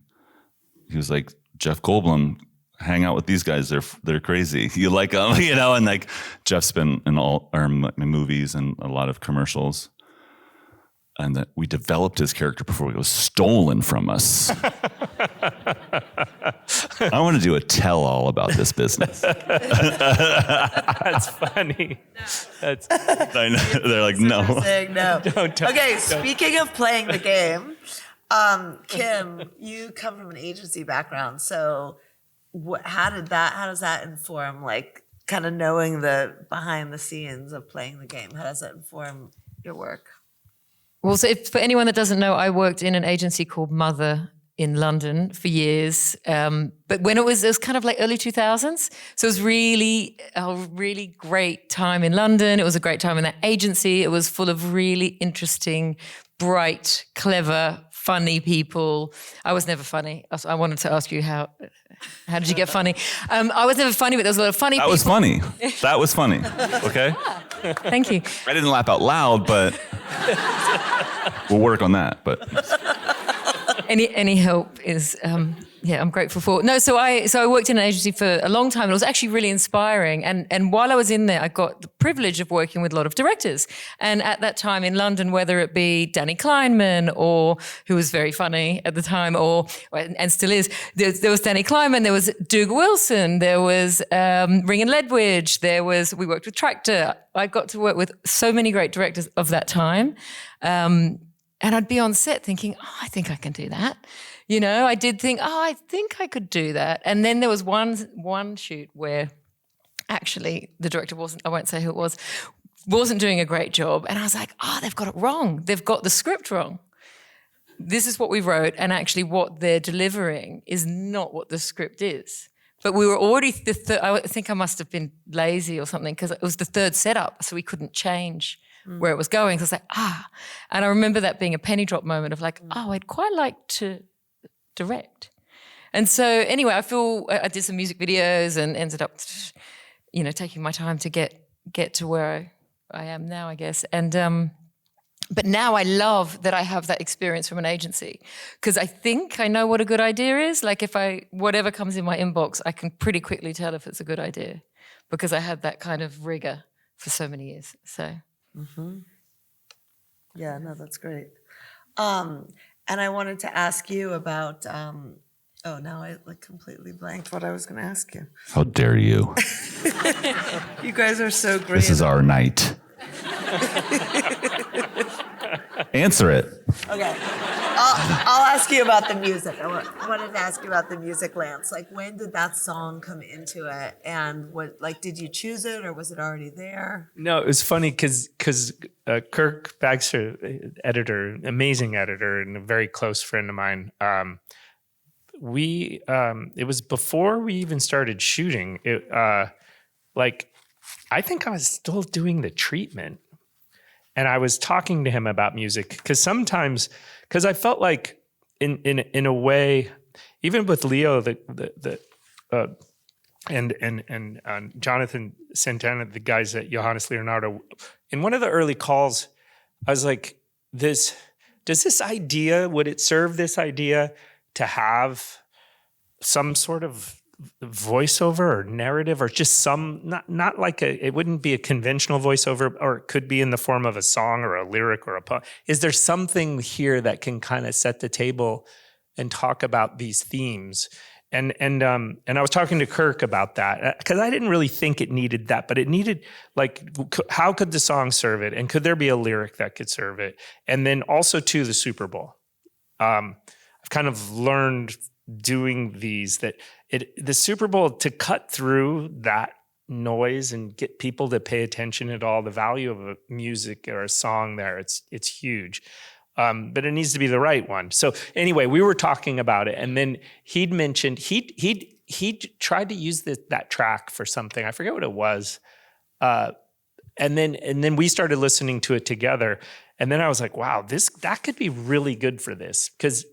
was like, Jeff Goldblum, hang out with these guys. They're crazy. You like them, And like Jeff's been in all our movies and a lot of commercials, and that we developed his character before it was stolen from us. I want to do a tell-all about this business. That's funny. I know. They're like, no. Saying no. Don't. Okay, speaking of playing the game, Kim, you come from an agency background, so how does that inform, like, kind of knowing the behind the scenes of playing the game? How does that inform your work? Well, so for anyone that doesn't know, I worked in an agency called Mother in London for years. But when it was kind of like early 2000s. So it was really a really great time in London. It was a great time in that agency. It was full of really interesting, bright, clever, funny people. I was never funny. I wanted to ask you how did you get funny? I was never funny, but there was a lot of funny people. That was funny. Okay? Thank you. I didn't laugh out loud, but we'll work on that. But any help is I'm grateful for. No, so I worked in an agency for a long time, and it was actually really inspiring. And while I was in there, I got the privilege of working with a lot of directors. And at that time in London, whether it be Danny Kleinman, or who was very funny at the time, and still is, there was Danny Kleinman, there was Doug Wilson, there was Ring and Ledwidge, we worked with Tractor. I got to work with so many great directors of that time. And I'd be on set thinking, I think I can do that. I did think, I think I could do that. And then there was one shoot where actually the director I won't say who it wasn't doing a great job. And I was like, they've got it wrong. They've got the script wrong. This is what we wrote, and actually what they're delivering is not what the script is. But we were already I think I must have been lazy or something because it was the third setup, so we couldn't change where it was going. So I was like, and I remember that being a penny drop moment of like, I'd quite like to direct. And so anyway, I did some music videos and ended up, taking my time to get to where I am now, I guess. And but now I love that I have that experience from an agency because I think I know what a good idea is. Like whatever comes in my inbox, I can pretty quickly tell if it's a good idea because I had that kind of rigor for so many years. So. Mm-hmm. Yeah, no, that's great. And I wanted to ask you about, now I completely blanked what I was going to ask you. How dare you? You guys are so great. This is our night. Answer it. Okay. I'll ask you about the music. I wanted to ask you about the music, Lance. Like, when did that song come into it? And did you choose it or was it already there? No, it was funny because Kirk Bagster, editor, amazing editor, and a very close friend of mine. It was before we even started shooting. I think I was still doing the treatment. And I was talking to him about music because I felt like in a way, even with Leo, and Jonathan Santana, the guys at Johannes Leonardo, in one of the early calls, I was like, would it serve this idea to have some sort of voiceover or narrative or just not like it wouldn't be a conventional voiceover, or it could be in the form of a song or a lyric or a poem. Is there something here that can kind of set the table and talk about these themes? And I was talking to Kirk about that because I didn't really think it needed that, but it needed how could the song serve it? And could there be a lyric that could serve it? And then also to the Super Bowl. I've kind of learned doing these that the Super Bowl, to cut through that noise and get people to pay attention at all, the value of a music or a song there, it's huge. But it needs to be the right one. So anyway, we were talking about it, and then he'd mentioned he tried to use that track for something. I forget what it was. And then we started listening to it together, and then I was like, wow, that could be really good for this, because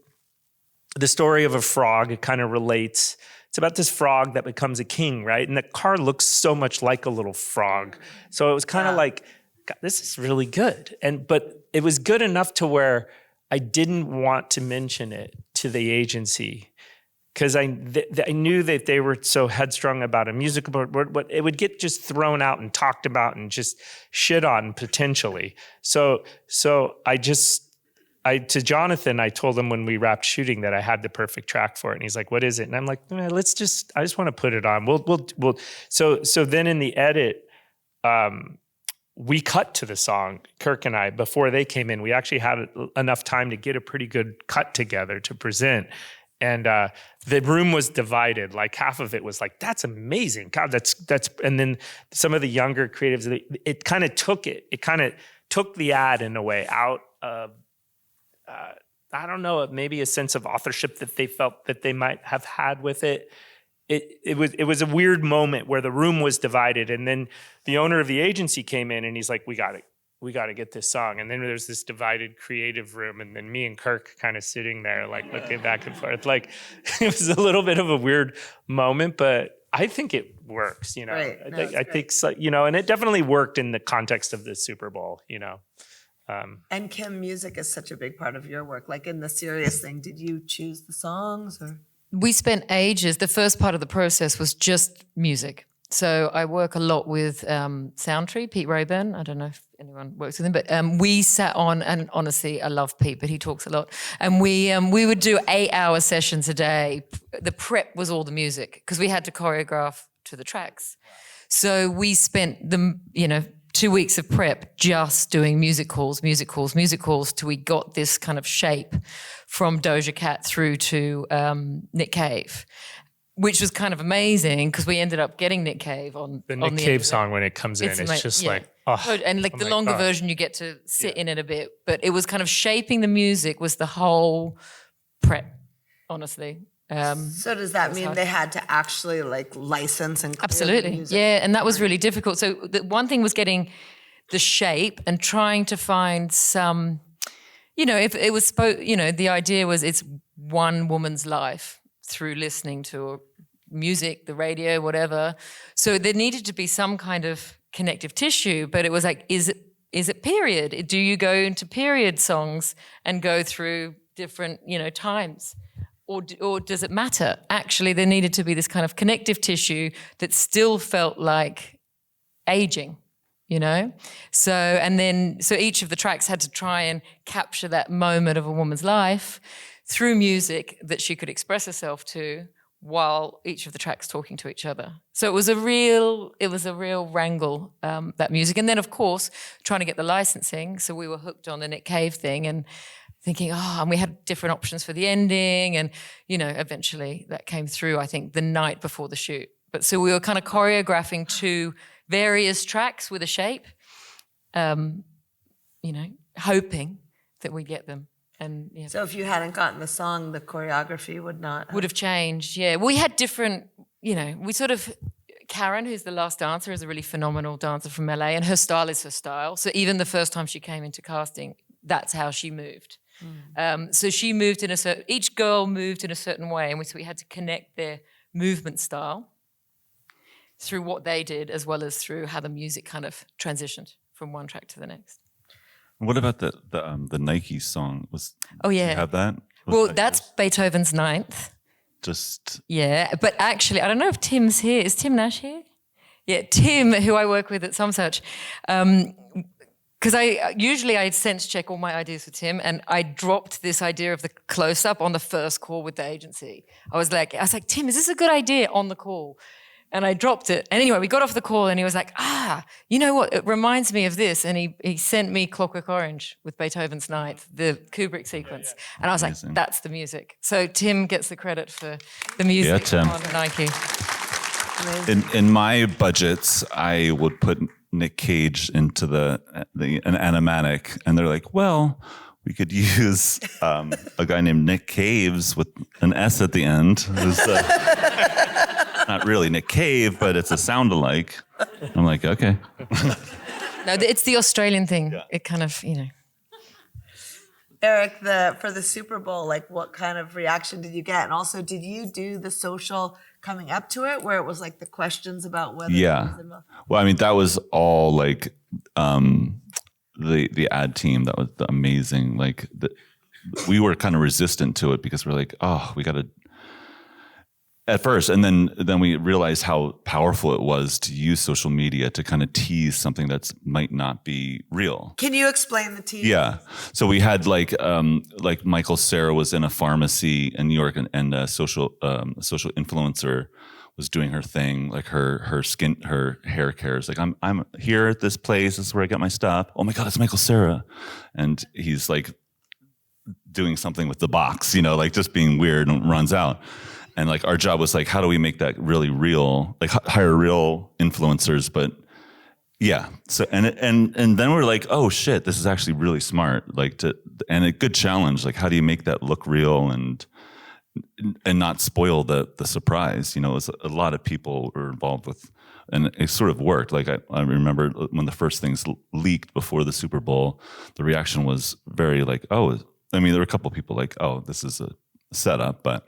the story of a frog, it kind of relates. It's about this frog that becomes a king, right? And the car looks so much like a little frog. So it was kind of like, God, this is really good. But it was good enough to where I didn't want to mention it to the agency because I knew that they were so headstrong about a musical, but it would get just thrown out and talked about and just shit on potentially. So to Jonathan, I told him when we wrapped shooting that I had the perfect track for it. And he's like, what is it? And I'm like, I just want to put it on. So then in the edit, we cut to the song, Kirk and I, before they came in. We actually had enough time to get a pretty good cut together to present. And the room was divided. Like half of it was like, that's amazing. God, that's, and then some of the younger creatives, it kind of took the ad in a way out of, I don't know, maybe a sense of authorship that they felt that they might have had with it. It was a weird moment where the room was divided, and then the owner of the agency came in and he's like, we got to get this song. And then there's this divided creative room, and then me and Kirk kind of sitting there like looking back and forth. Like it was a little bit of a weird moment, but I think it works, you know. Right. No, I think so, you know, and it definitely worked in the context of the Super Bowl, you know. And Kim, music is such a big part of your work. Like in the Sirius thing, did you choose the songs or? We spent ages. The first part of the process was just music. So I work a lot with Soundtree, Pete Rayburn. I don't know if anyone works with him, but we sat on, and honestly, I love Pete, but he talks a lot. And we would do 8-hour sessions a day. The prep was all the music because we had to choreograph to the tracks. So we spent 2 weeks of prep just doing music calls till we got this kind of shape from Doja Cat through to Nick Cave, which was kind of amazing because we ended up getting Nick Cave on the Nick Cave song when it comes in. It's just like, oh. And like the longer version, you get to sit in it a bit. But it was kind of shaping the music was the whole prep, honestly. So does that mean they had to actually like license and clear the Absolutely, music? yeah, and that was really difficult. So the one thing was getting the shape and trying to find some, if it was, the idea was it's one woman's life through listening to music, the radio, whatever. So there needed to be some kind of connective tissue, but it was like, is it period? Do you go into period songs and go through different, times? Or does it matter? Actually, there needed to be this kind of connective tissue that still felt like aging, So each of the tracks had to try and capture that moment of a woman's life through music that she could express herself to, while each of the tracks talking to each other. So it was a real wrangle, that music. And then, of course, trying to get the licensing. So we were hooked on the Nick Cave thing and thinking, and we had different options for the ending. And, eventually that came through, I think, the night before the shoot. But so we were kind of choreographing to various tracks with a shape, hoping that we'd get them. And yeah. So if you hadn't gotten the song, the choreography would have changed, yeah. We had different, we sort of, Karen, who's the last dancer, is a really phenomenal dancer from LA, and her style is her style. So even the first time she came into casting, that's how she moved. So she moved each girl moved in a certain way, and so we had to connect their movement style through what they did, as well as through how the music kind of transitioned from one track to the next. What about the Nike song? Oh yeah, do you have that? That's Beethoven's Ninth. Yeah, but actually, I don't know if Tim's here. Is Tim Nash here? Yeah, Tim, who I work with at Some Such. Because I sense check all my ideas with Tim, and I dropped this idea of the close up on the first call with the agency. I was like, Tim, is this a good idea on the call? And I dropped it. And anyway, we got off the call and he was like, you know what? It reminds me of this. And he sent me Clockwork Orange with Beethoven's Ninth, the Kubrick sequence. And I was Amazing. like, that's the music. So Tim gets the credit for the music on Nike. In my budgets, I would put Nick Cage into an animatic, and they're like, well, we could use a guy named Nick Caves with an S at the end. Who's, not really Nick Cave, but it's a sound alike. I'm like, okay. No, it's the Australian thing. Yeah. It kind of, Eric, for the Super Bowl, like what kind of reaction did you get? And also, did you do the social coming up to it where it was like the questions about whether it was involved? Well, I mean, that was all like the ad team. That was amazing. Like we were kind of resistant to it because we're like, we got to, at first, and then we realized how powerful it was to use social media to kind of tease something that might not be real. Can you explain the tease? Yeah. So we had like Michael Cera was in a pharmacy in New York, and a social influencer was doing her thing, like her hair care is like, I'm here at this place. This is where I get my stuff. Oh my God, it's Michael Cera, and he's like doing something with the box, like just being weird, and runs out. And like our job was like, how do we make that really real? Like hire real influencers, but yeah. So and then we're like, oh shit, this is actually really smart. And a good challenge. Like, how do you make that look real and not spoil the surprise? It was a lot of people were involved with, and it sort of worked. Like I remember when the first things leaked before the Super Bowl, the reaction was very like, there were a couple of people like, this is a setup, but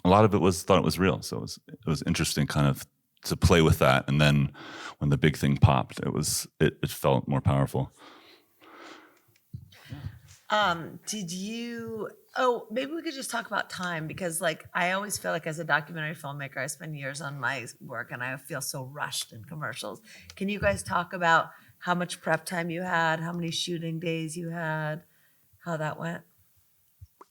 a lot of it thought it was real. So it was interesting kind of to play with that. And then when the big thing popped, it felt more powerful. Maybe we could just talk about time, because like I always feel like as a documentary filmmaker, I spend years on my work and I feel so rushed in commercials. Can you guys talk about how much prep time you had, how many shooting days you had, how that went?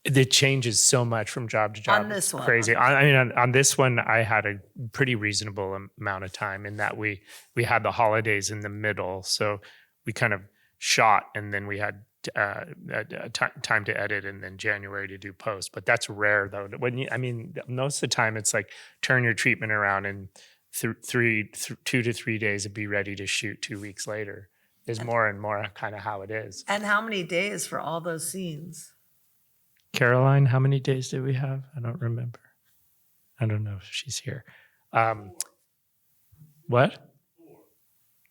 It changes so much from job to job. On this one. Crazy. On this one, I had a pretty reasonable amount of time in that we had the holidays in the middle. So we kind of shot, and then we had time to edit, and then January to do post. But that's rare, though. Most of the time it's like turn your treatment around in 2 to 3 days and be ready to shoot 2 weeks later. Is more and more kind of how it is. And how many days for all those scenes? Caroline, how many days did we have? I don't remember. I don't know if she's here. What?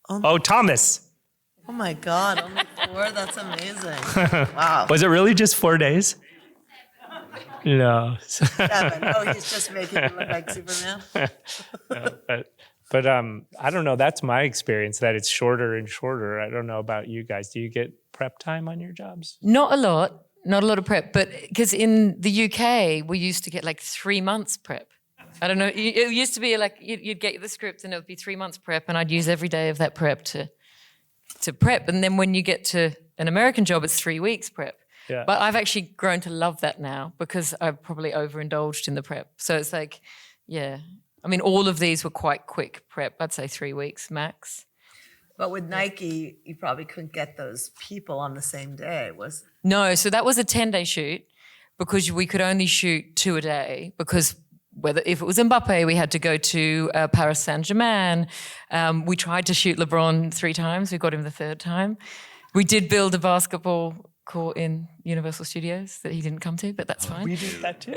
Oh, Thomas. Oh my God, only 4? That's amazing. Wow. Was it really just 4 days? No. 7. Oh, he's just making you look like Superman. No, but I don't know. That's my experience, that it's shorter and shorter. I don't know about you guys. Do you get prep time on your jobs? Not a lot of prep, but because in the UK, we used to get like 3 months prep. I don't know. It used to be like you'd get the script and it would be 3 months prep, and I'd use every day of that prep to prep. And then when you get to an American job, it's 3 weeks prep. Yeah. But I've actually grown to love that now because I've probably overindulged in the prep. So it's like, yeah. I mean, all of these were quite quick prep. I'd say 3 weeks max. But with Nike, you probably couldn't get those people on the same day. No, so that was a 10-day shoot because we could only shoot 2 a day because if it was Mbappe, we had to go to Paris Saint-Germain. We tried to shoot LeBron 3 times. We got him the 3rd time. We did build a basketball court in Universal Studios that he didn't come to, but that's fine. We did that too.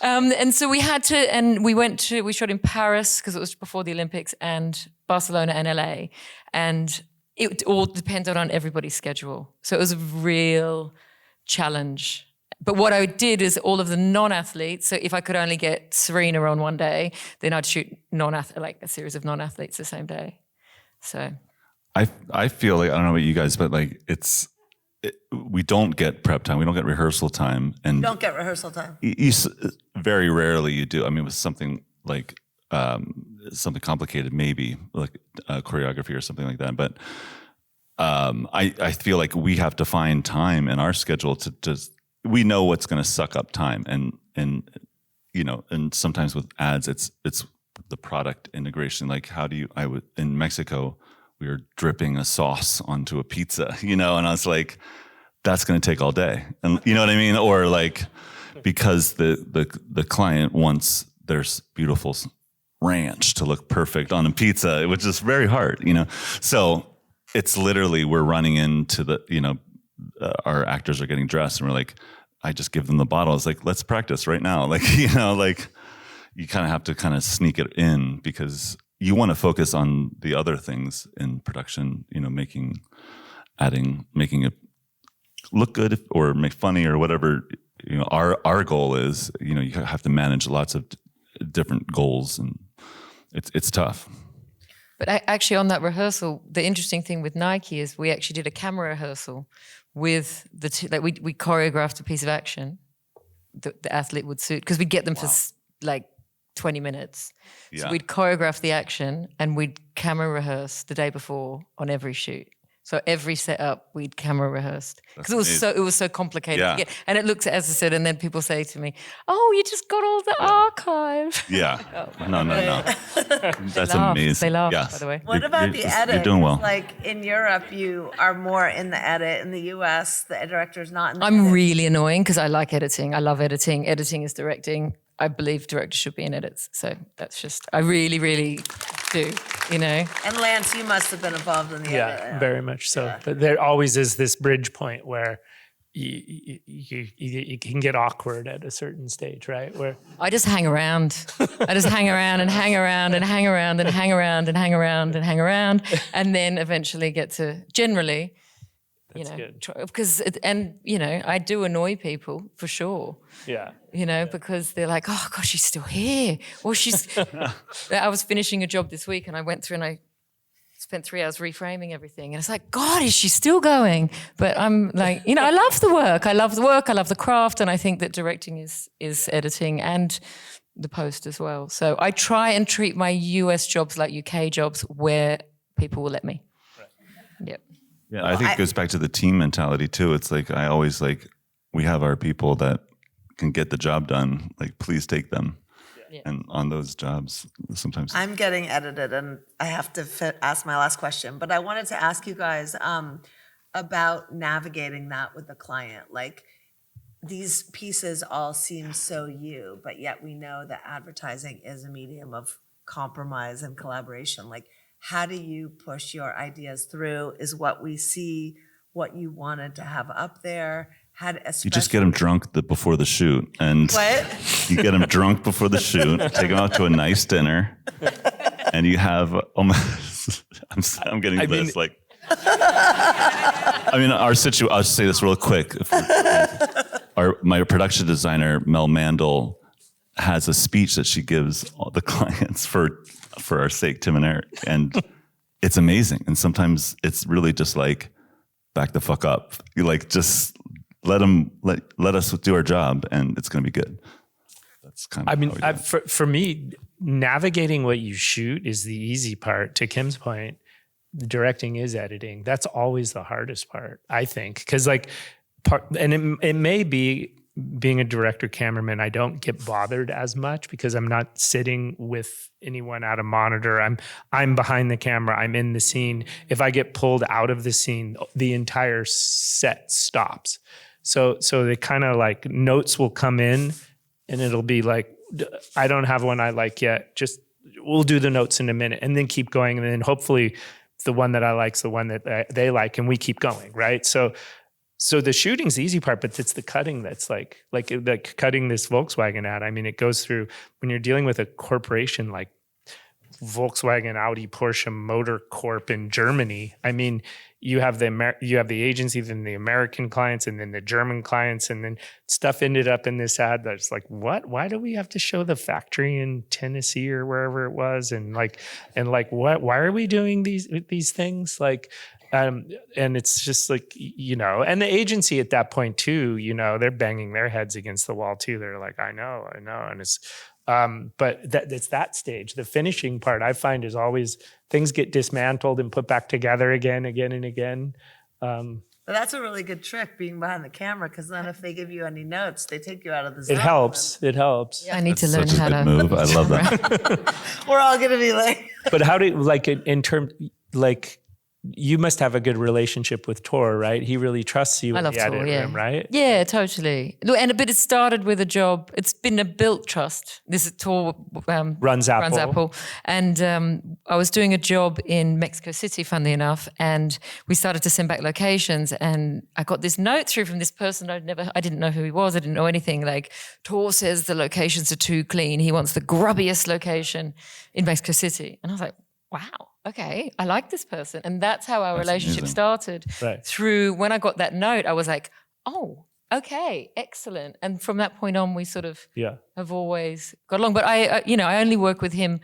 And so we had to, and we shot in Paris because it was before the Olympics, and Barcelona and LA. And it all depended on everybody's schedule. So it was a real challenge. But what I did is all of the non-athletes, so if I could only get Serena on one day, then I'd shoot like a series of non-athletes the same day. So I feel like, I don't know about you guys, but like we don't get prep time. We don't get rehearsal time. And You don't get rehearsal time. very rarely you do. I mean, with something like something complicated, maybe like choreography or something like that. But I feel like we have to find time in our schedule to just, we know what's going to suck up time, and you know, and sometimes with ads, it's the product integration. Like, in Mexico, we were dripping a sauce onto a pizza, you know, and I was like, that's going to take all day, and you know what I mean, or like because the client wants their beautiful ranch to look perfect on a pizza, which is very hard, you know, so it's literally we're running into the, you know. Our actors are getting dressed and we're like, I just give them the bottle. It's like, let's practice right now. Like, you know, like you kind of have to kind of sneak it in because you want to focus on the other things in production, you know, making it look good or make funny or whatever, you know, our goal is, you know, you have to manage lots of different goals, and it's tough. But actually on that rehearsal, the interesting thing with Nike is we actually did a camera rehearsal with the two, like we choreographed a piece of action the athlete would suit, because we'd get them for like 20 minutes. So we'd choreograph the action and we'd camera rehearse the day before on every shoot. So every setup we'd camera rehearsed because it was so complicated to get. And it looks, as I said, and then people say to me, "Oh, you just got all the archive." Yeah. No. That's amazing. They laugh, by the way. What about the edit? You're doing well. Like in Europe, you are more in the edit. In the US, the director's not in the I'm edit. really annoying because I like editing. I love editing. Editing is directing. I believe directors should be in edits. So that's just, I really, really do, you know. And Lance, you must have been involved in the edit. Yeah, very much so. Yeah. But there always is this bridge point where you can get awkward at a certain stage, right? Where I just hang around. I just hang around and hang around and hang around and hang around and hang around and hang around, and then eventually get to generally. That's good. Because, and, you know, I do annoy people for sure. Yeah. You know, because they're like, oh, gosh, she's still here. Or she's, I was finishing a job this week and I went through and I spent 3 hours reframing everything. And it's like, God, is she still going? But I'm like, you know, I love the work. I love the craft. And I think that directing is editing and the post as well. So I try and treat my US jobs like UK jobs where people will let me. Right. Yep. Yeah, I think it goes back to the team mentality too. It's like, I always like, we have our people that can get the job done. Like, please take them. Yeah. And on those jobs, sometimes. I'm getting edited and I have to ask my last question, but I wanted to ask you guys about navigating that with the client. Like, these pieces all seem so you, but yet we know that advertising is a medium of compromise and collaboration. Like, how do you push your ideas through? Is what we see what you wanted to have up there? had a You just get them drunk before the shoot, and What? you get them drunk before the shoot. Take them out to a nice dinner, and you have. I'm getting this like. I mean, our situation. I'll just say this real quick. My production designer Mel Mandel has a speech that she gives all the clients for our sake, Tim and Eric, and it's amazing. And sometimes it's really just like, back the fuck up. You like just let us do our job, and it's going to be good. That's kind of. I mean, for me, navigating what you shoot is the easy part. To Kim's point, the directing is editing. That's always the hardest part, I think, because like it may be being a director cameraman, I don't get bothered as much because I'm not sitting with anyone at a monitor. I'm behind the camera. I'm in the scene. If I get pulled out of the scene, the entire set stops. So they kind of like notes will come in, and it'll be like, I don't have one I like yet. Just we'll do the notes in a minute, and then keep going, and then hopefully the one that I like is the one that they like, and we keep going, right? So the shooting's the easy part, but it's the cutting that's like cutting this Volkswagen ad. I mean, it goes through when you're dealing with a corporation like Volkswagen, Audi, Porsche Motor Corp in Germany. I mean, you have the agency, then the American clients, and then the German clients, and then stuff ended up in this ad that's like, what? Why do we have to show the factory in Tennessee or wherever it was? And what? Why are we doing these things? Like. And it's just like, and the agency at that point too, they're banging their heads against the wall too. They're like, I know. And it's, but it's that stage. The finishing part I find is always things get dismantled and put back together again and again. But that's a really good trick, being behind the camera, because then if they give you any notes, they take you out of the zone. It helps. I need to learn Such a how good to move. I love that. We're all going to be like. But how do you, like in terms, like, you must have a good relationship with Tor, right? He really trusts you in the edit room, right? Yeah, totally. But it started with a job. It's been a built trust. This is Tor runs Apple. And I was doing a job in Mexico City, funnily enough, and we started to send back locations, and I got this note through from this person I didn't know who he was. I didn't know anything. Like, Tor says the locations are too clean. He wants the grubbiest location in Mexico City. And I was like, wow, okay, I like this person. And that's how our relationship started. Right. Through when I got that note, I was like, oh, okay, excellent. And from that point on, we sort of have always got along. But I only work with him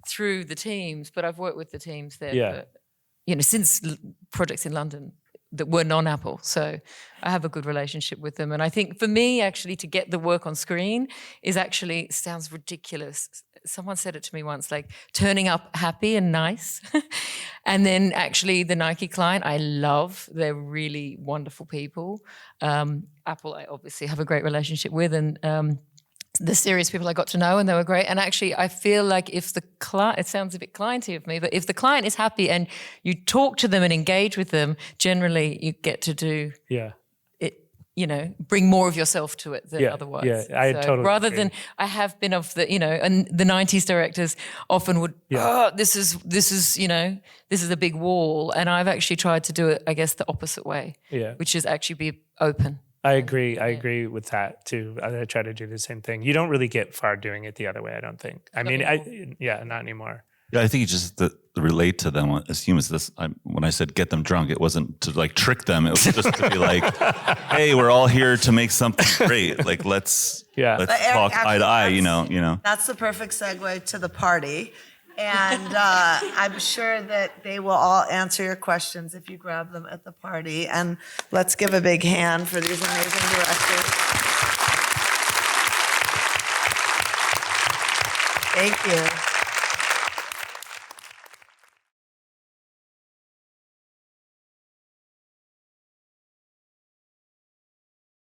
through the teams, but I've worked with the teams there for, since projects in London that were non-Apple. So I have a good relationship with them. And I think for me, actually, to get the work on screen is actually, sounds ridiculous. Someone said it to me once, like turning up happy and nice. And then actually the Nike client, I love. They're really wonderful people. Apple, I obviously have a great relationship with, and the Sirius people I got to know, and they were great. And actually, I feel like if the client, it sounds a bit clienty of me, but if the client is happy and you talk to them and engage with them, generally you get to do it, bring more of yourself to it than otherwise. Yeah, I totally rather agree. than I have been of the, and the 90s directors often would, this is a big wall. And I've actually tried to do it, I guess, the opposite way, which is actually be open. I agree. I agree with that too. I try to do the same thing. You don't really get far doing it the other way, I don't think. I mean, not anymore. Yeah, I think you just relate to them as humans. When I said get them drunk, it wasn't to like trick them. It was just to be like, hey, we're all here to make something great. Like let's talk eye to eye. That's the perfect segue to the party. And I'm sure that they will all answer your questions if you grab them at the party. And let's give a big hand for these amazing directors. Thank you.